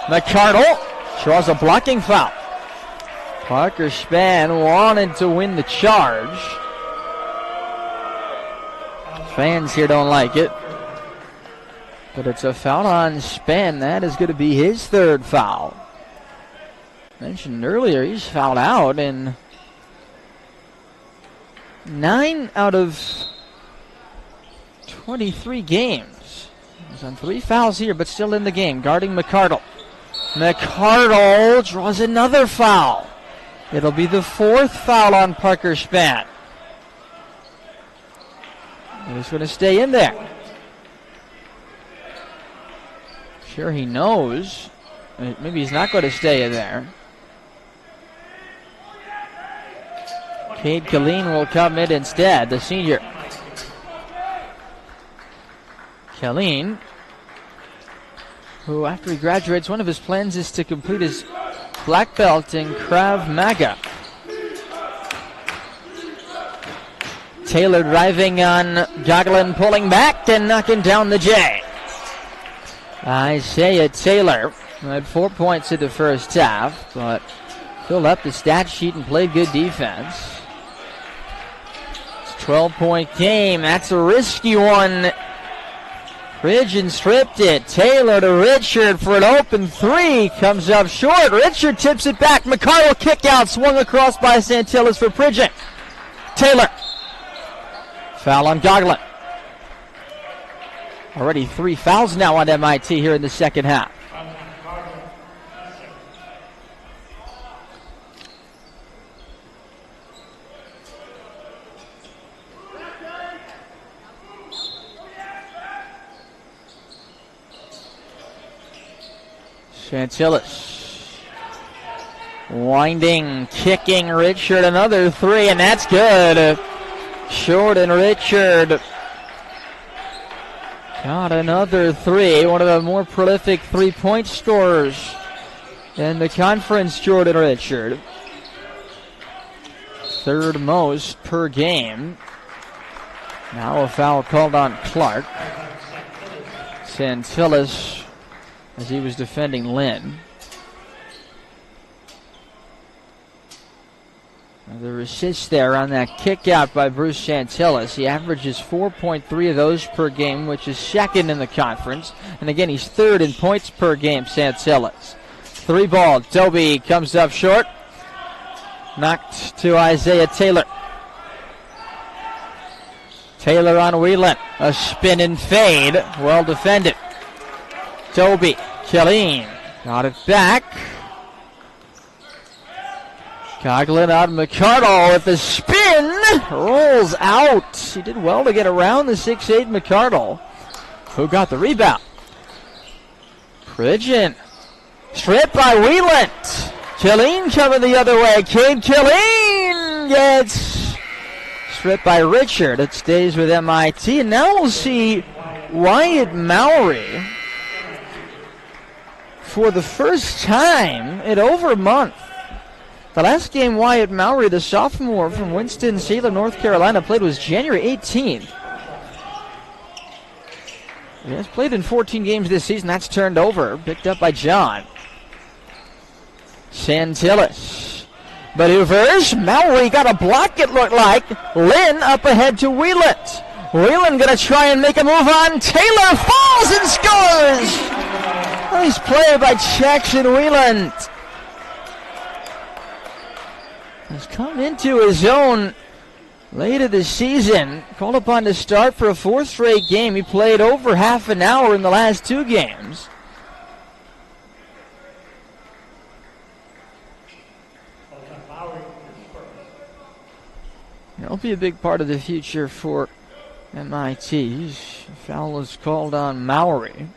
S2: McCardle draws a blocking foul. Parker Spann wanted to win the charge. Fans here don't like it, but it's a foul on Spann. That is going to be his 3rd foul. Mentioned earlier, he's fouled out in 9 out of 23 games. He's on 3 fouls here, but still in the game, guarding McCardle. McCardle draws another foul. It'll be the 4th foul on Parker Spann. And he's going to stay in there. Sure, he knows. Maybe he's not going to stay in there. Cade Killeen will come in instead, the senior. Killeen, who after he graduates, one of his plans is to complete his black belt in Krav Maga. Taylor driving on Goglin, pulling back and knocking down the J. Isaiah Taylor had 4 points in the first half, but filled up the stat sheet and played good defense. It's a 12-point game. That's a risky one. Pridgeon stripped it. Taylor to Richard for an open 3. Comes up short. Richard tips it back. McCardle kick out. Swung across by Santillas for Pridgeon. Taylor. Foul on Goglin. Already 3 fouls now on MIT here in the second half. Santillas winding, kicking Richard, another 3, and that's good. Short and Richard got another 3. One of the more prolific 3-point scorers in the conference, Jordan Richard. 3rd most per game. Now a foul called on Clark. Santillas, as he was defending Lynn. The assist there on that kick out by Bruce Santillas. He averages 4.3 of those per game, which is 2nd in the conference. And again, he's 3rd in points per game, Santillas. 3 ball. Doby comes up short. Knocked to Isaiah Taylor. Taylor on Whelan. A spin and fade. Well defended. Doby. Killeen. Got it back. Goglin out. McCardle with the spin. Rolls out. He did well to get around the 6'8 McCardle, who got the rebound. Pridgeon. Stripped by Wheelant. Killeen coming the other way. Cade Killeen gets stripped by Richard. It stays with MIT. And now we'll see Wyatt Mowry for the first time in over a month. The last game Wyatt Mowry, the sophomore from Winston-Salem, North Carolina, played was January 18th. He has played in 14 games this season. That's turned over. Picked up by John. Santillas maneuvers. Mowry got a block, it looked like. Lynn up ahead to Wheelant. Wheelant going to try and make a move on. Taylor falls and scores! Nice play by Jackson Wheelant. has come into his own late of the season. Called upon to start for a fourth straight game. He played over half an hour in the last two games. He'll be a big part of the future for MIT. Foul is called on Mowry.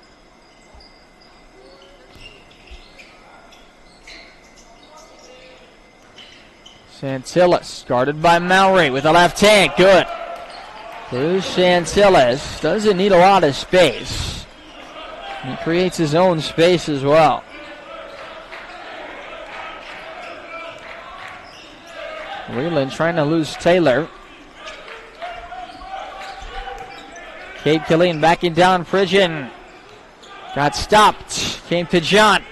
S2: Santillis guarded by Mowry with a left hand. Good. Bruce Santillis doesn't need a lot of space. He creates his own space as well. Whelan trying to lose Taylor. Cade Killeen backing down Pridgeon. Got stopped. Came to John.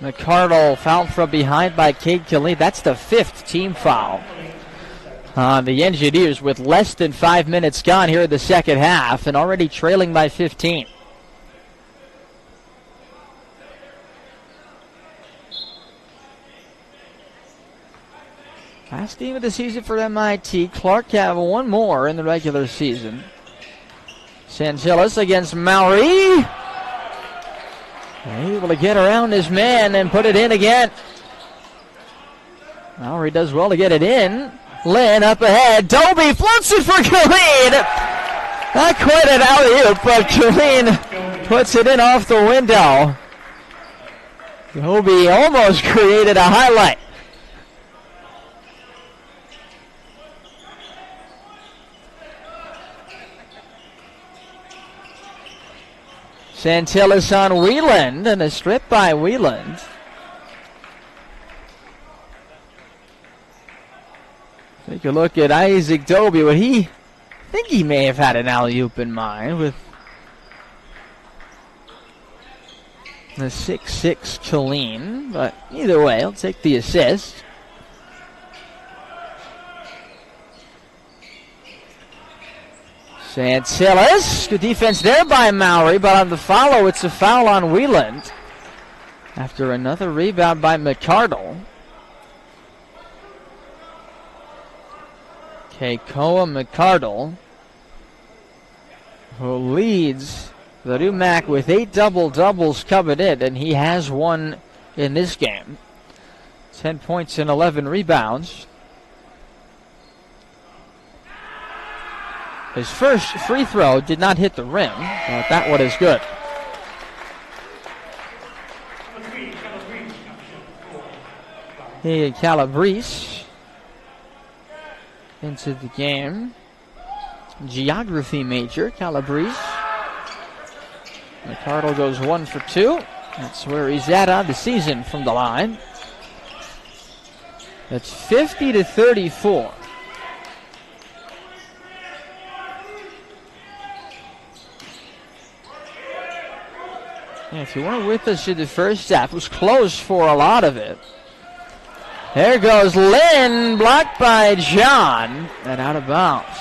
S2: McCardle fouled from behind by Cade Killeen. That's the fifth team foul. The Engineers with less than 5 minutes gone here in the second half and already trailing by 15. Last game of the season for MIT. Clark have one more in the regular season. Santillis against Mowry. Able to get around his man and put it in again. Mowry does well to get it in. Lynn up ahead. Doby floats it for Killeen. Not quite an alley-oop, but Killeen puts it in off the window. Doby almost created a highlight. Santillis on Wieland, and a strip by Wieland. Take a look at Isaac Doby. I think he may have had an alley-oop in mind with the 6'6" Killeen, but either way, I'll take the assist. Santillis, good defense there by Mowry, but on the follow, it's a foul on Wieland. After another rebound by McCardle. Keikoa McCardle, who leads the UMAC with 8 double-doubles coming in, and he has one in this game. 10 points and 11 rebounds. His first free throw did not hit the rim, but that one is good. Hey, Calabrese into the game. Geography major, Calabrese. McCardle goes 1 for 2. That's where he's at on the season from the line. That's 50-34. Yeah, if you weren't with us in the first half, it was close for a lot of it. There goes Lynn, blocked by John, and out of bounds.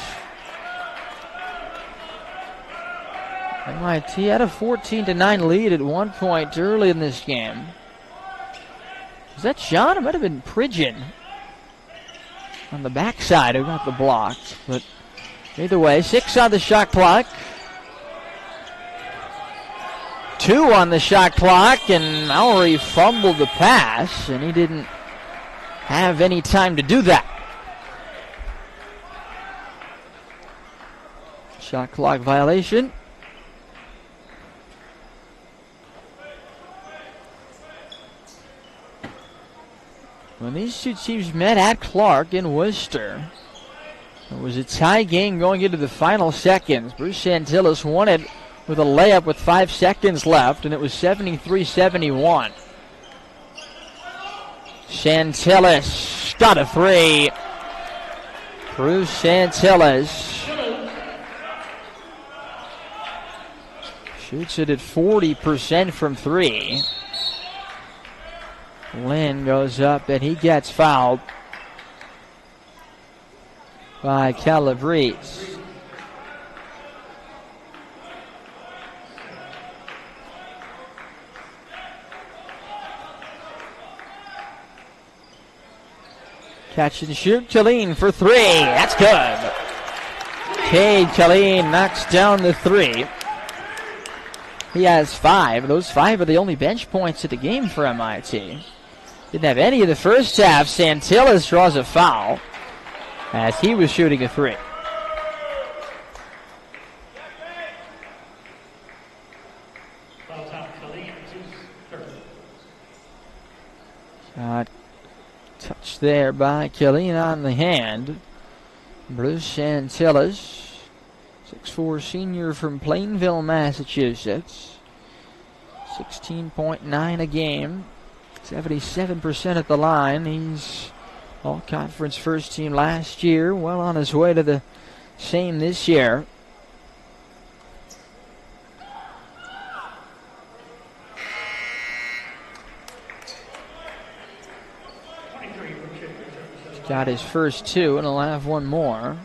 S2: MIT had a 14-9 lead at one point early in this game. Was that John? It might have been Pridgeon on the backside who got the block. But either way, 6 on the shot clock. 2 on the shot clock, and Mowry fumbled the pass, and he didn't have any time to do that. Shot clock violation. When these two teams met at Clark in Worcester, it was a tie game going into the final seconds. Bruce Santillis won it with a layup with 5 seconds left, and it was 73-71. Santillis got a 3. Bruce Santillis shoots it at 40% from 3. Lynn goes up and he gets fouled by Calabrese. Catch and shoot. Killeen for three. That's good. Cade Killeen knocks down the three. He has 5. Those 5 are the only bench points of the game for MIT. Didn't have any of the first half. Santillas draws a foul as he was shooting a three. Touch there by Killeen on the hand. Bruce Santillas, 6'4" senior from Plainville, Massachusetts. 16.9 a game. 77% at the line. He's all-conference first team last year. Well on his way to the same this year. Got his first 2, and he'll have one more.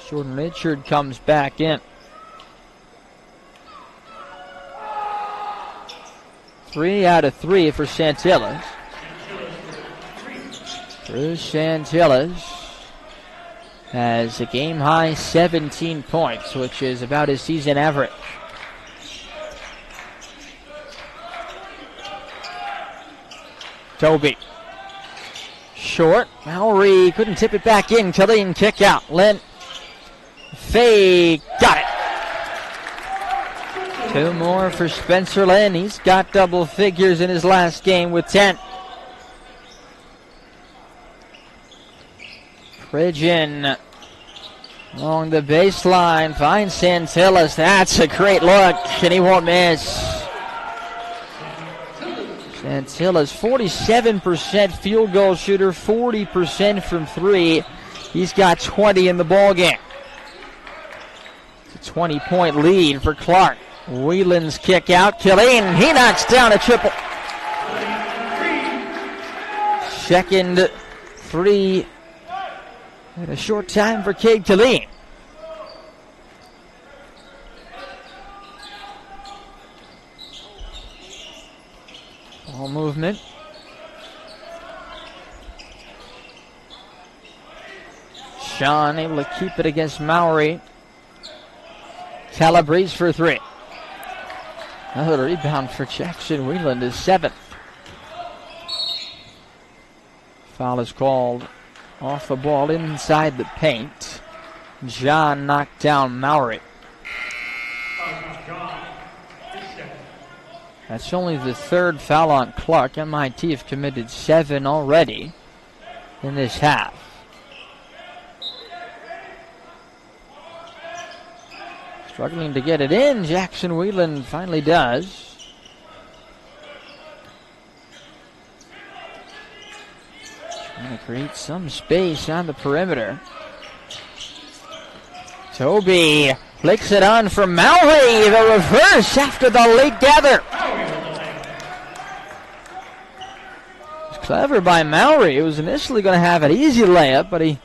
S2: Jordan Richard comes back in. 3 out of 3 for Santillas. Bruce Santillas has a game-high 17 points, which is about his season average. Toby. Short. Mowry couldn't tip it back in. Killeen kick out. Lynn. Fay got it. 2 more for Spencer Lynn. He's got double figures in his last game with 10. Pridgeon along the baseline finds Santillas. That's a great look, and he won't miss. Santillas, 47% field goal shooter, 40% from 3. He's got 20 in the ball game. It's a 20-point lead for Clark. Whelan's kick out. Killeen, he knocks down a triple. Second 3 in a short time for Cade Killeen. Ball movement. Sean able to keep it against Mowry. Calabrese for 3. Another rebound for Jackson Whelan, is 7th. Foul is called off the ball inside the paint. John knocked down Mowry. That's only the 3rd foul on Clark. MIT have committed 7 already in this half. Struggling to get it in. Jackson Whelan finally does. Trying to create some space on the perimeter. Toby flicks it on for Mowry. The reverse after the late gather. It's clever by Mowry. It was initially going to have an easy layup, but he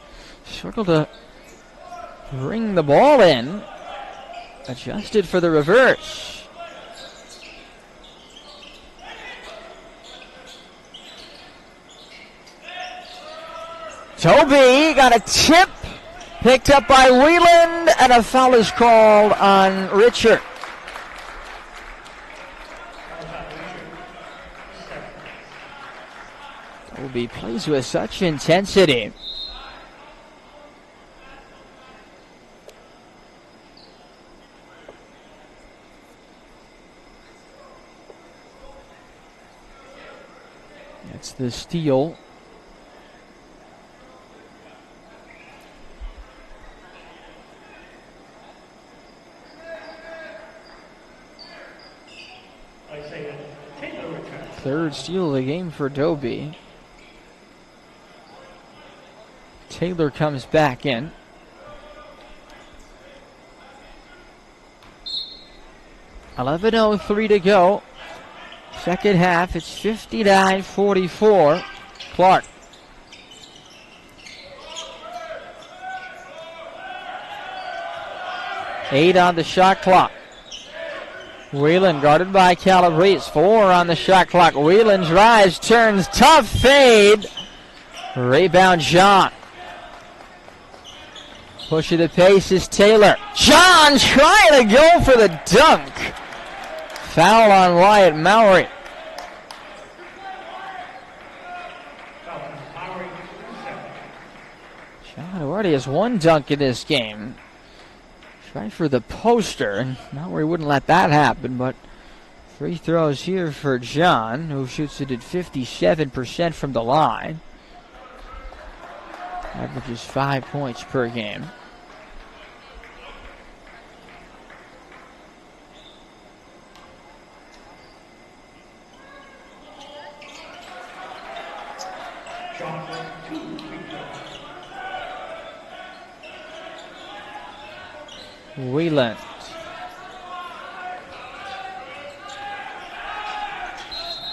S2: struggled to bring the ball in. Adjusted for the reverse. Toby got a tip. Picked up by Whelan, and a foul is called on Richard. Toby plays with such intensity. That's the steal. Third steal of the game for Toby. Taylor comes back in. .11:03 to go. Second half, it's 59-44. Clark. Eight on the shot clock. Whelan guarded by Calabrese. 4 on the shot clock. Whelan drives, turns, tough fade. Rebound, John. Pushing the pace is Taylor. John trying to go for the dunk. Foul on Wyatt Mowry. John already has one dunk in this game. Tried for the poster, and Mowry wouldn't let that happen, but free throws here for John, who shoots it at 57% from the line. Averages 5 points per game. Whelan.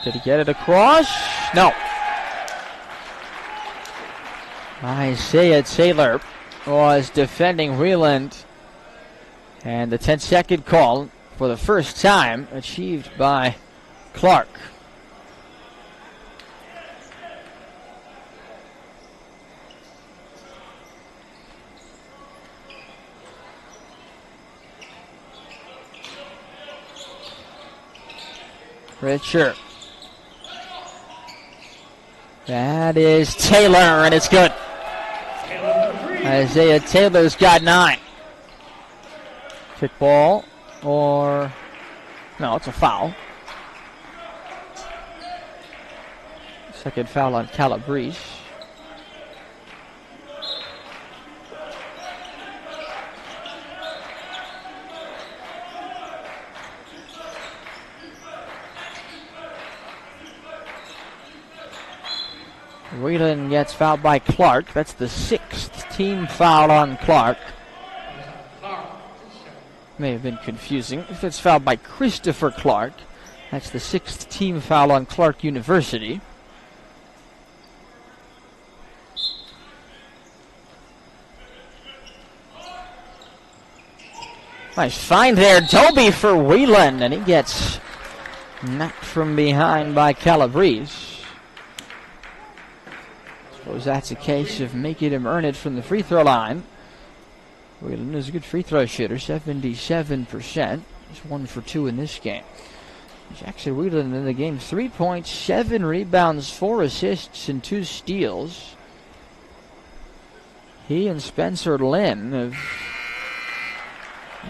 S2: Did he get it across? No. Isaiah Taylor was defending Whelan. And the 10-second call for the first time achieved by Clark. Richard. That is Taylor, and it's good. Isaiah Taylor's got 9. Kickball, or... no, it's a foul. Second foul on Calabrese. Whelan gets fouled by Clark. That's the 6th team foul on Clark. May have been confusing. If it's fouled by Christopher Clark, that's the 6th team foul on Clark University. Nice find there, Dobie for Whelan, and he gets knocked from behind by Calabrese. Suppose that's a case of making him earn it from the free throw line. Whelan is a good free throw shooter, 77%. He's 1 for 2 in this game. Jackson Whelan in the game, 3 points, 7 rebounds, 4 assists, and 2 steals. He and Spencer Lynn have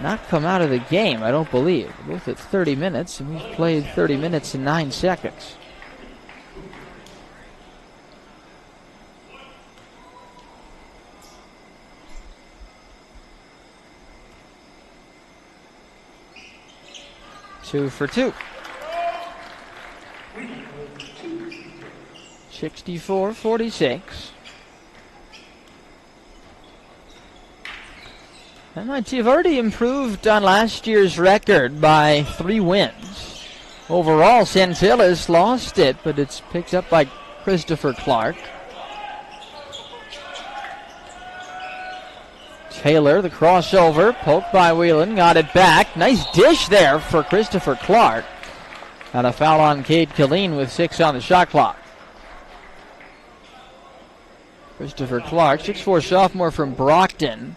S2: not come out of the game, I don't believe. Both at 30 minutes, and we've played 30 minutes and 9 seconds. Two for 2. 64-46. MIT have already improved on last year's record by 3 wins. Overall, Santillas lost it, but it's picked up by Christopher Clark. Taylor, the crossover, poked by Whelan, got it back. Nice dish there for Christopher Clark. And a foul on Cade Killeen with 6 on the shot clock. Christopher Clark, 6'4" sophomore from Brockton.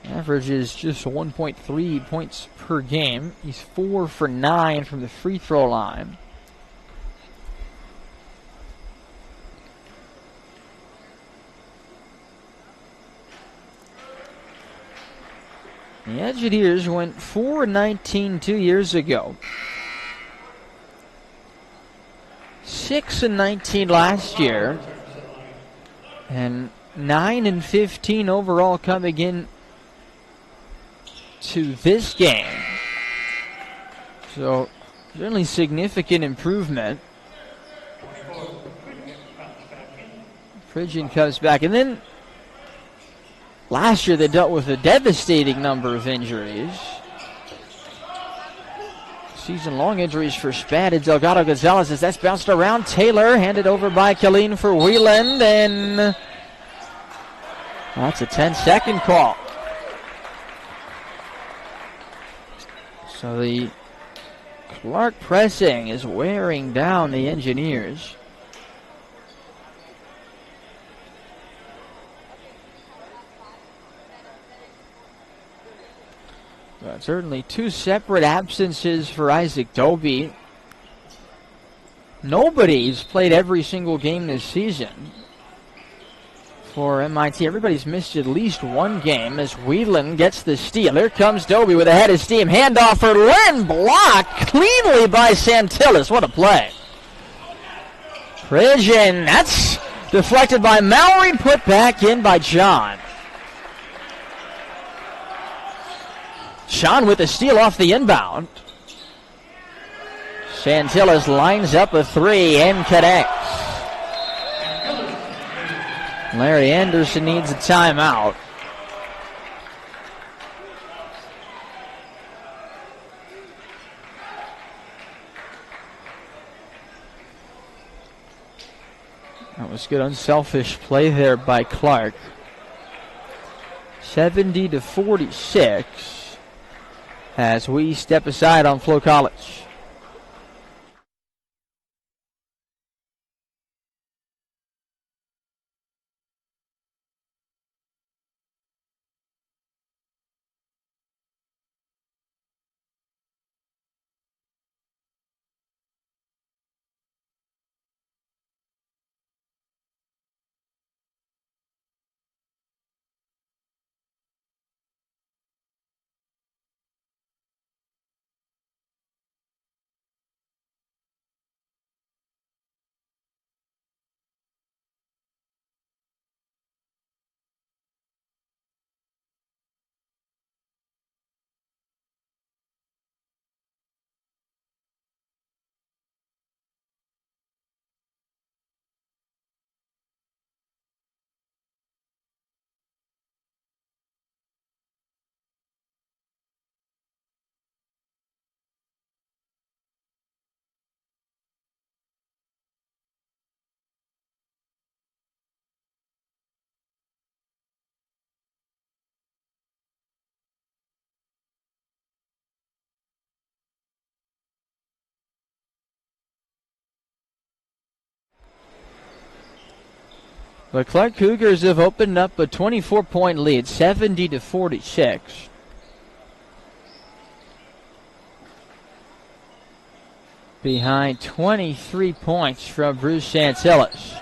S2: Averages just 1.3 points per game. He's 4 for 9 from the free throw line. The Engineers went 4-19 2 years ago. 6-19 last year. And 9-15 overall coming in to this game. So, certainly significant improvement. Pridgeon comes back. And then last year they dealt with a devastating number of injuries. Season-long injuries for Spad and Delgado Gonzalez as that's bounced around. Taylor handed over by Killeen for Whelan, and that's a 10-second call. So the Clark pressing is wearing down the Engineers. But certainly two separate absences for Isaac Doby. Nobody's played every single game this season for MIT. Everybody's missed at least one game as Whelan gets the steal. Here comes Doby with a head of steam. Handoff for Lynn. Blocked cleanly by Santillis. What a play. Pridgeon. That's deflected by Mallory. Put back in by John. Sean with the steal off the inbound. Santillis lines up a three and connects. Larry Anderson needs a timeout. That was good unselfish play there by Clark. 70-46 as we step aside on Flow College. The Clark Cougars have opened up a 24-point lead, 70-46. Behind 23 points from Bruce Santillis.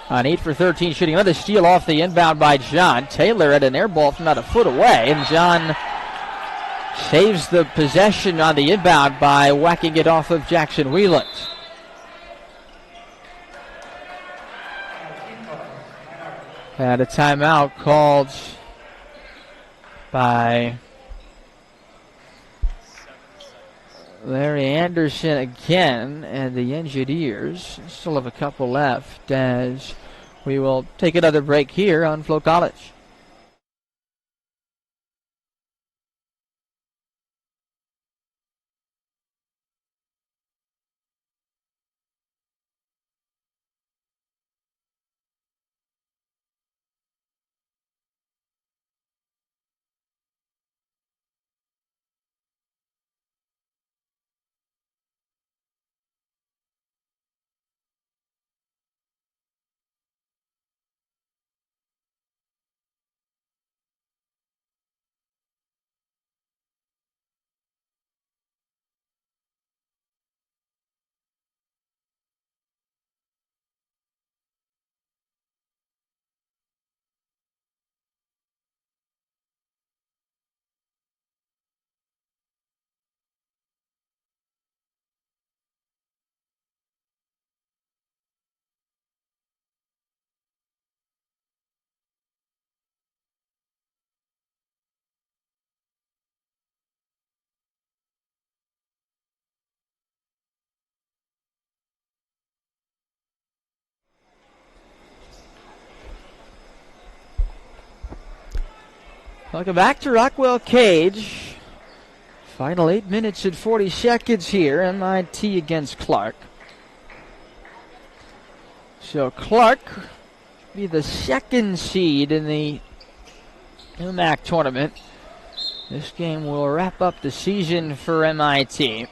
S2: On 8 for 13 shooting. Another steal off the inbound by John. Taylor had an air ball from about a foot away, and John saves the possession on the inbound by whacking it off of Jackson Whelan. And a timeout called by Larry Anderson again, and the Engineers still have a couple left as we will take another break here on Flow College. Welcome back to Rockwell Cage. Final 8 minutes and 40 seconds here. MIT against Clark. So Clark be the second seed in the UMAC tournament. This game will wrap up the season for MIT.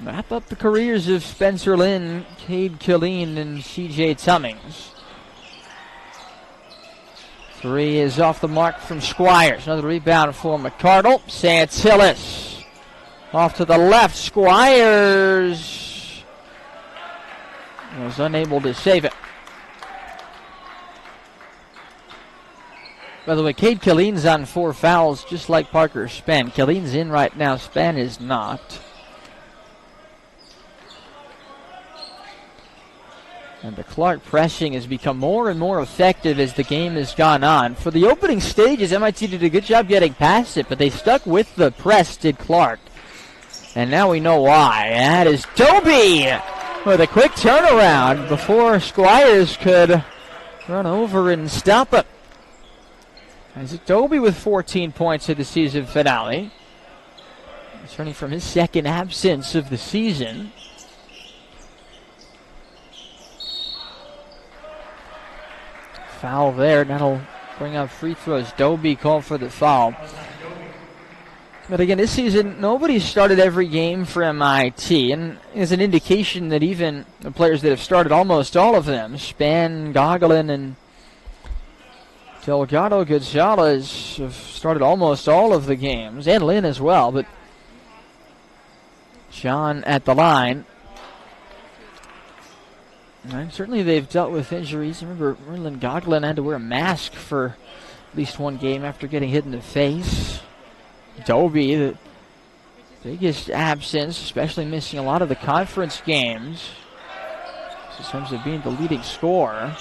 S2: Wrap up the careers of Spencer Lynn, Cade Killeen, and CJ Tummings. Three is off the mark from Squires. Another rebound for McCardle. Santillis off to the left. Squires was unable to save it. By the way, Cade Killeen's on 4 fouls, just like Parker Spann. Killeen's in right now. Spann is not. And the Clark pressing has become more and more effective as the game has gone on. For the opening stages, MIT did a good job getting past it, but they stuck with the press, did Clark. And now we know why. That is Doby with a quick turnaround before Squires could run over and stop it. Isaac Doby with 14 points in the season finale. Returning from his second absence of the season. Foul there. That'll bring up free throws. Doby called for the foul. But again, this season, nobody started every game for MIT. And is an indication that even the players that have started almost all of them, Spann, Gogolin, and Delgado Gonzalez have started almost all of the games, and Lynn as well, but John at the line. And certainly they've dealt with injuries. Remember, Merlin Gogolin had to wear a mask for at least one game after getting hit in the face. Doby, the biggest absence, especially missing a lot of the conference games in terms of being the leading scorer.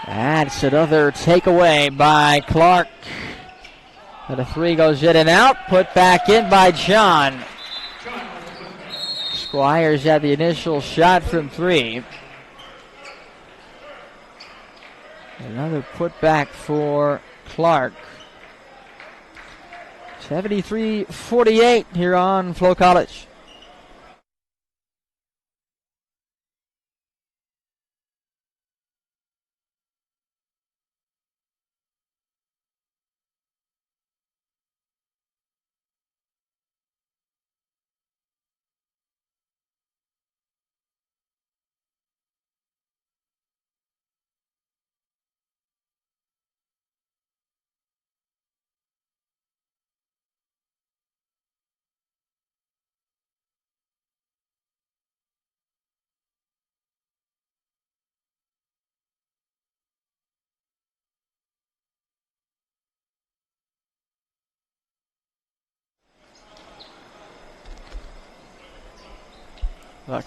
S2: That's another takeaway by Clark. But a three goes in and out. Put back in by John. Squires had the initial shot from three. Another putback for Clark. 73-48 here on Flow College.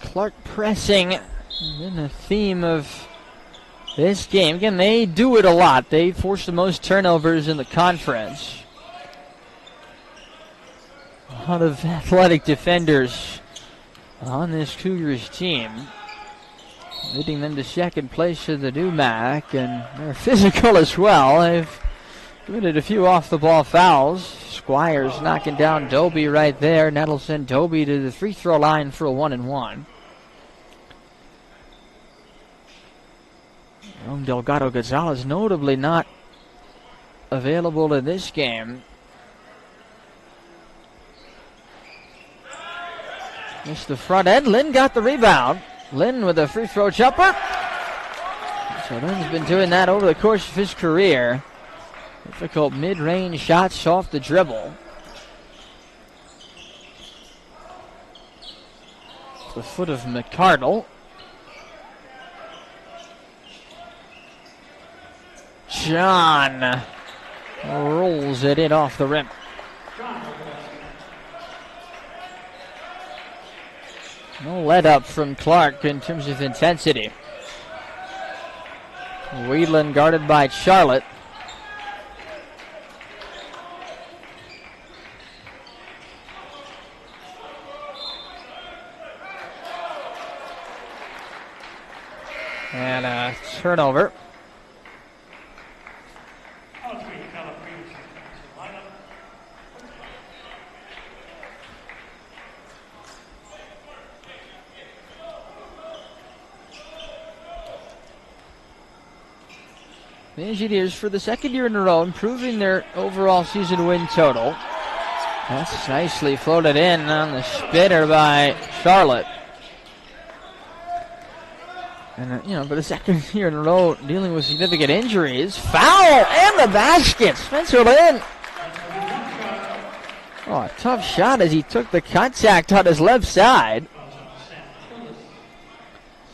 S2: Clark pressing in the theme of this game. Again, they do it a lot. They force the most turnovers in the conference. A lot of athletic defenders on this Cougars team, leading them to second place in the NEWMAC, and they're physical as well. They've committed a few off-the-ball fouls. Squires knocking down Doby right there. And that'll send Doby to the free throw line for a 1-and-1. Delgado Gonzalez notably not available in this game. Missed the front end. Lynn got the rebound. Lynn with a free throw jumper. So Lynn's been doing that over the course of his career. Difficult mid-range shots off the dribble. The foot of McCardle. John rolls it in off the rim. No let up from Clark in terms of intensity. Whelan guarded by Charlotte. And a turnover. The Engineers, for the second year in a row, improving their overall season win total. That's nicely floated in on the spinner by Charlotte. And, for the second year in a row, dealing with significant injuries. Foul and the basket. Spencer Lin. Oh, a tough shot as he took the contact on his left side.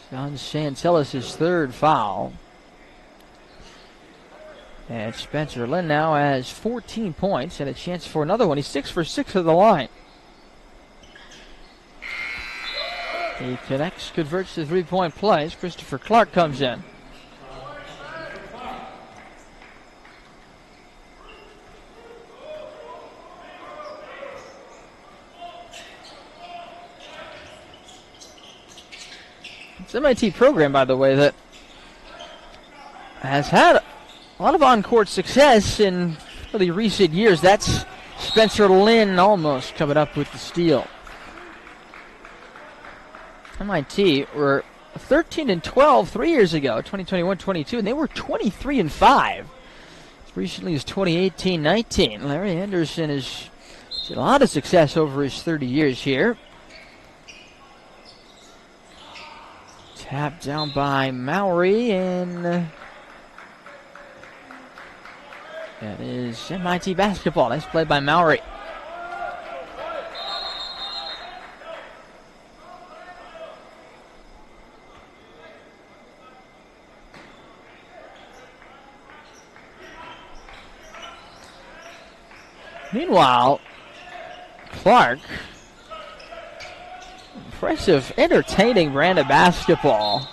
S2: John Santellis' third foul. And Spencer Lin now has 14 points and a chance for another one. He's 6 for 6 at the line. He connects, converts to three-point plays. Christopher Clark comes in. It's an MIT program, by the way, that has had a lot of on-court success in really recent years. That's Spencer Lin almost coming up with the steal. MIT were 13-12 3 years ago, 2021-22, and they were 23-5 as recently as 2018-19. Larry Anderson has had a lot of success over his 30 years here. Tapped down by Mowry, and that is MIT basketball. Nice play by Mowry. Meanwhile, Clark, impressive, entertaining brand of basketball.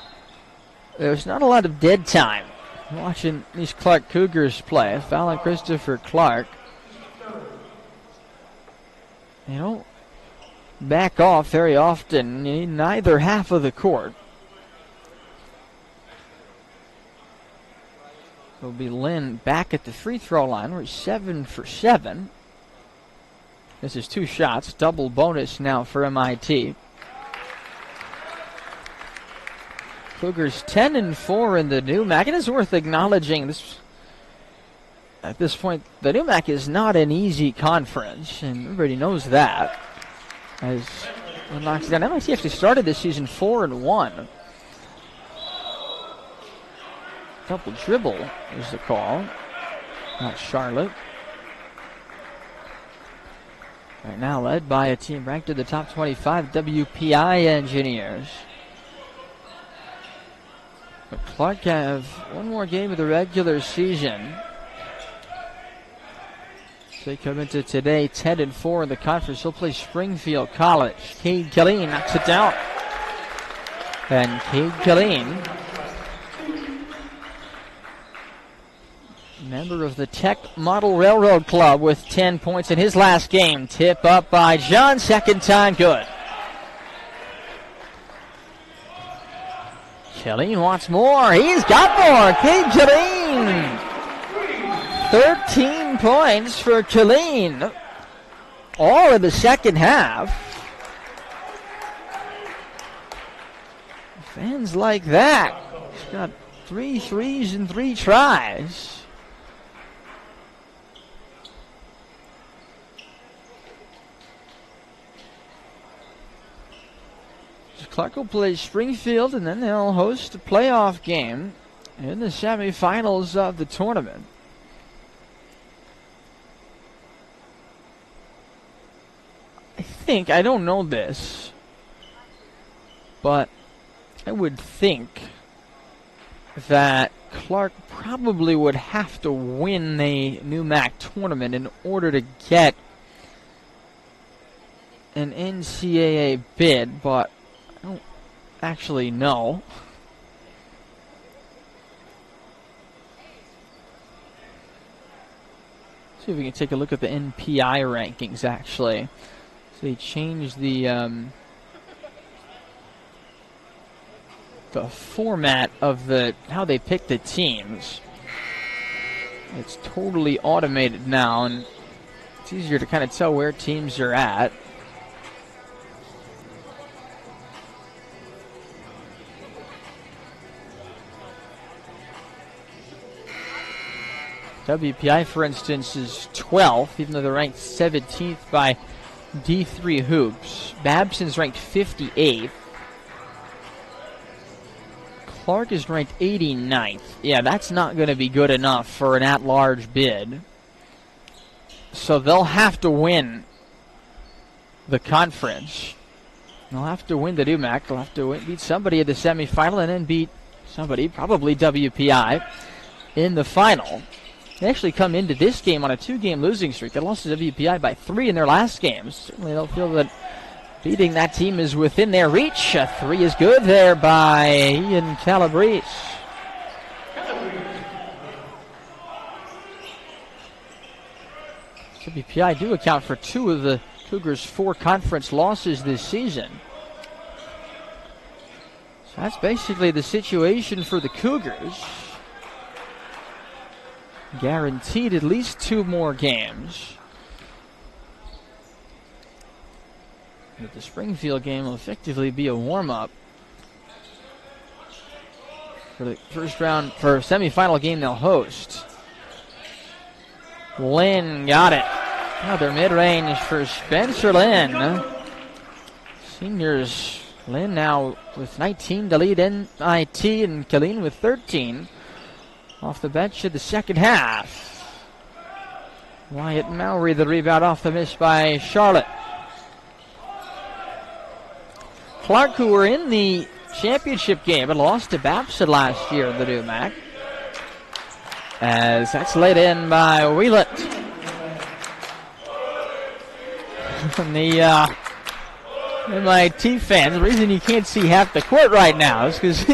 S2: There's not a lot of dead time watching these Clark Cougars play. Foul on Christopher Clark. They don't back off very often in neither half of the court. It'll be Lin back at the free throw line. We're 7 for 7. This is 2 shots, double bonus now for MIT. Cougars 10-4 in the NEWMAC. It is worth acknowledging this. At this point, the NEWMAC is not an easy conference, and everybody knows that. As it knocks down, MIT actually started this season 4-1. Double dribble is the call, not Charlotte. Right now led by a team ranked in the top 25, WPI Engineers. But Clark have one more game of the regular season. So they come into today 10-4 in the conference. They'll play Springfield College. Cade Killeen knocks it down. And Cade Killeen, member of the Tech Model Railroad Club, with 10 points in his last game. Tip up by John, second time good. Killeen wants more. He's got more. Cade Killeen. 13 points for Killeen. All in the second half. Fans like that. He's got 3 threes and 3 tries. Clark will play Springfield, and then they'll host a playoff game in the semifinals of the tournament. I don't know this, but I would think that Clark probably would have to win the NEWMAC tournament in order to get an NCAA bid, but I don't actually know. See if we can take a look at the NPI rankings, actually. So they changed the format of how they pick the teams. It's totally automated now, and it's easier to kind of tell where teams are at. WPI, for instance, is 12th, even though they're ranked 17th by D3 Hoops. Babson's ranked 58th. Clark is ranked 89th. Yeah, that's not going to be good enough for an at-large bid. So they'll have to win the conference. They'll have to win the DUMAC. They'll have to beat somebody at the semifinal and then beat somebody, probably WPI, in the final. They actually come into this game on a 2-game losing streak. They lost to WPI by 3 in their last games. Certainly they'll feel that beating that team is within their reach. A 3 is good there by Ian Calabrese. WPI do account for 2 of the Cougars' 4 conference losses this season. So that's basically the situation for the Cougars. Guaranteed at least 2 more games. But the Springfield game will effectively be a warm-up for the first round, for a semifinal game they'll host. Lynn got it. Another mid-range for Spencer Lynn. Seniors, Lynn now with 19 to lead MIT, and Killeen with 13. Off the bench in the second half. Wyatt Mowry the rebound off the miss by Charlotte. Clark, who were in the championship game but lost to Babson last year in the DUMAC. As that's laid in by Wheelant. And the MIT fans, the reason you can't see half the court right now is because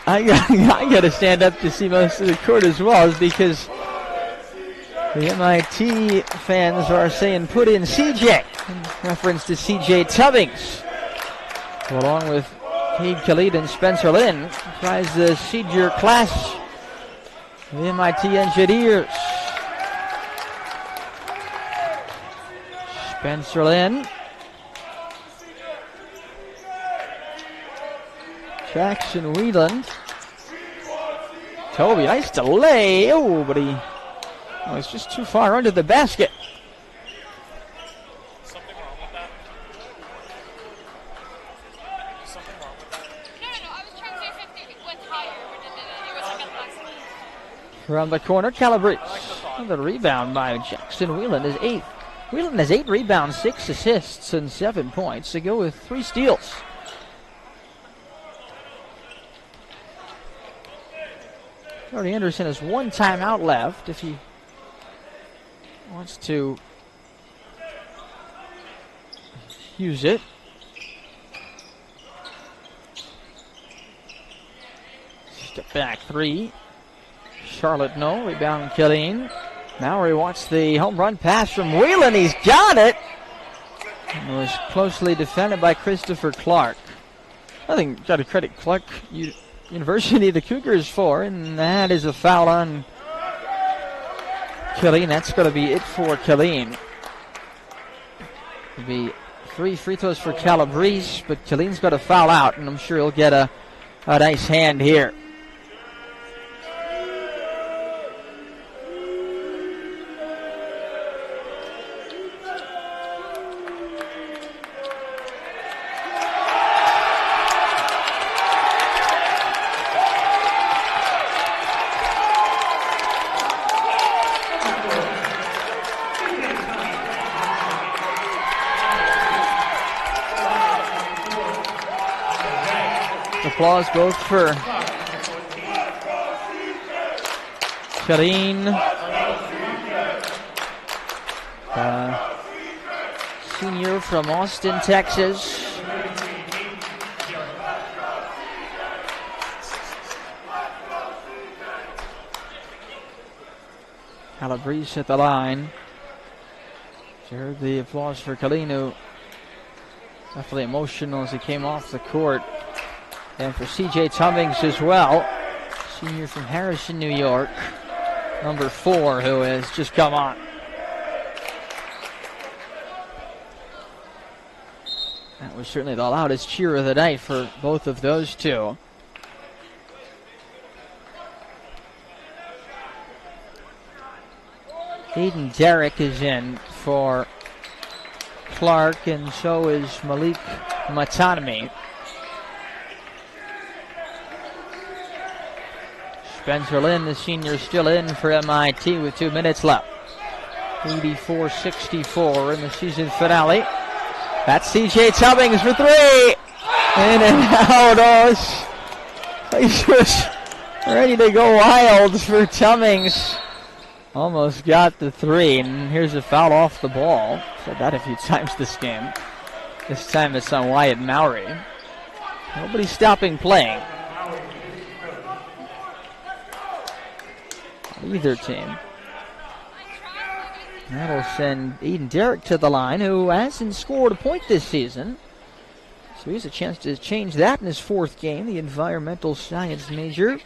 S2: I got to stand up to see most of the court as well, is because the MIT fans are saying put in CJ, in reference to CJ Tubbings, who, along with Cade Khalid and Spencer Lynn, comprise the senior class of the MIT Engineers. Spencer Lynn. Jackson Wheeland. Toby, nice delay. Oh, but it's just too far under the basket.
S3: Something wrong with that? Something wrong with that?
S4: No, I was trying to see if it went higher, but it was like at last minute.
S2: From the corner, Calabrese. The rebound by Jackson Wheeland is 8. Wheeland has 8 rebounds, 6 assists, and 7 points to go with 3 steals. Jordy Anderson has 1 timeout left if he wants to use it. Step back 3. Charlotte no. Rebound Killeen. Mowry wants the home run pass from Wheeland. He's got it. It was closely defended by Christopher Clark. I think got to credit Clark University, the Cougars, for, and that is a foul on Killeen. That's going to be it for Killeen. It'll be 3 free throws for Calabrese, but Killeen's got to foul out, and I'm sure he'll get a nice hand here. Applause both for Killeen, senior from Austin, Texas. Calabrese at the line. You heard the applause for Killeen, who definitely emotional as he came off the court. And for CJ Tubbings as well, senior from Harrison, New York, number 4, who has just come on. That was certainly the loudest cheer of the night for both of those two. Aiden Derrick is in for Clark, and so is Malik Matanami. Spencer Lynn, the senior, still in for MIT with 2 minutes left. 84-64 in the season finale. That's CJ Tubbings for three. In and out. Oh, he's just ready to go wild for Tubbings. Almost got the three, and here's a foul off the ball. Said that a few times this game. This time it's on Wyatt Mowry. Nobody's stopping playing. Either team. That'll send Eden Derrick to the line, who hasn't scored a point this season. So he has a chance to change that in his fourth game, the environmental science major.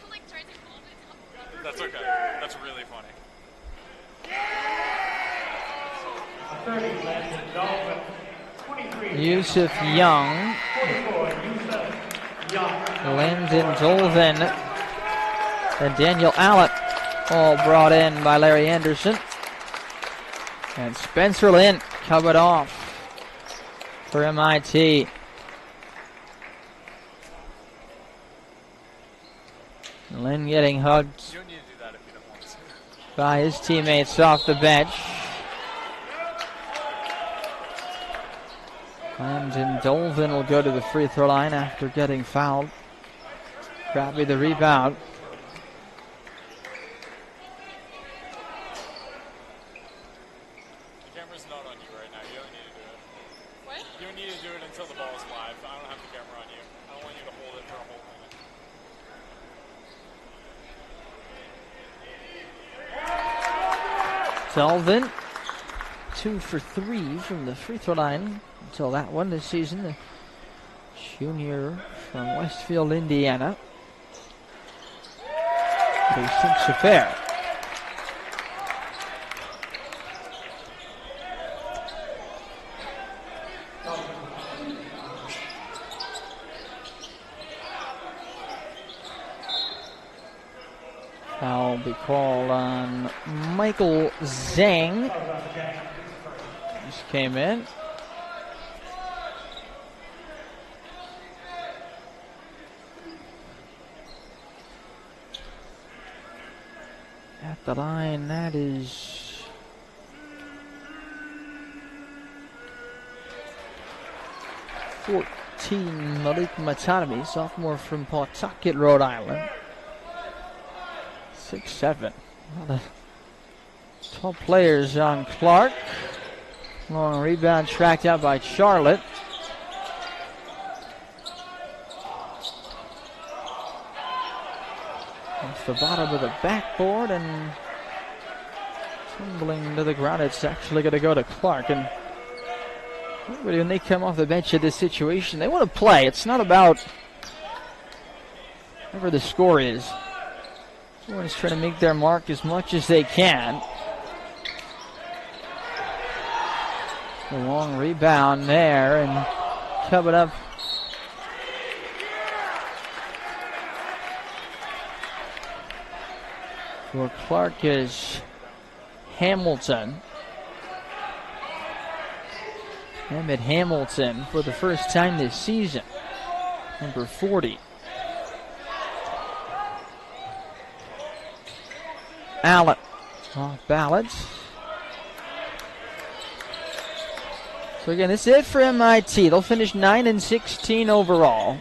S3: That's okay. That's really funny.
S2: Yusuf Young. Landon Dolvin. And Daniel Allett, all brought in by Larry Anderson. And Spencer Lynn covered off for MIT. Lynn getting hugged
S3: You don't need to do that if you don't want to.
S2: by his teammates off the bench. Landon Dolvin will go to the free throw line after getting fouled. Crabby the rebound.
S3: The camera's not on you right now. You don't need to do it.
S4: What?
S3: You don't need to do it until the ball's live. I don't have the camera on you. I don't want you to hold it for a whole minute.
S2: Dolvin, 2 for 3 from the free throw line until that one this season. The junior from Westfield, Indiana. He thinks affair. Foul will be called on Michael Zhang. Just came in. At the line, that is Malik Matanami, sophomore from Pawtucket, Rhode Island. 6'7". A lot of tall players on Clark. Long rebound tracked out by Charlotte. Off the bottom of the backboard and tumbling to the ground. It's actually going to go to Clark. And everybody, when they come off the bench in this situation, they want to play. It's not about whatever the score is. Everyone's trying to make their mark as much as they can. A long rebound there and covered up. For Clark is Hamilton. Emmett Hamilton for the first time this season. Number 40. Allen off balance. So again, this is it for MIT. They'll finish 9-16 overall.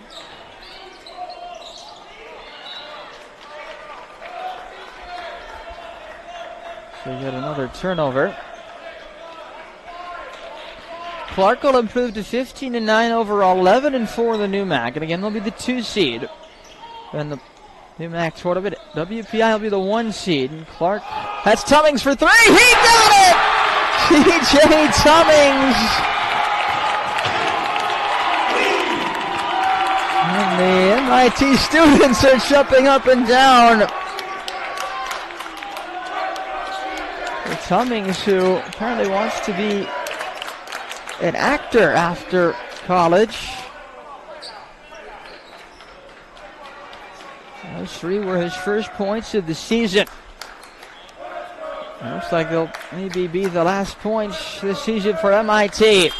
S2: So we get another turnover. Clark will improve to 15-9 overall, 11-4 in the NEWMAC, and again they'll be the 2 seed. And the NEWMAC tournament, WPI will be the 1 seed. And Clark, that's Tubbings for 3. He got it! TJ Tubbings. And the MIT students are jumping up and down. Tubbings, who apparently wants to be an actor after college. Those 3 were his first points of the season. It looks like they'll maybe be the last points this season for MIT.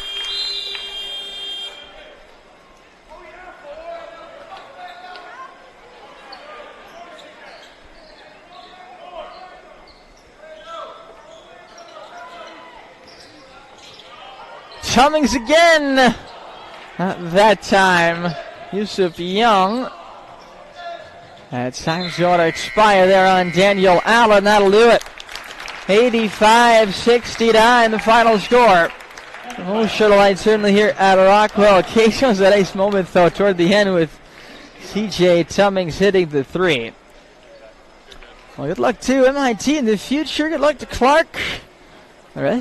S2: Tummings again. Not that time. Yusuf Young. Time's going to expire there on Daniel Allen. That'll do it. 85-69, the final score. Oh, shuttle light certainly here at Rockwell. Cage was a nice moment, though, toward the end with CJ Tummings hitting the three. Well, good luck to MIT in the future. Good luck to Clark. All right.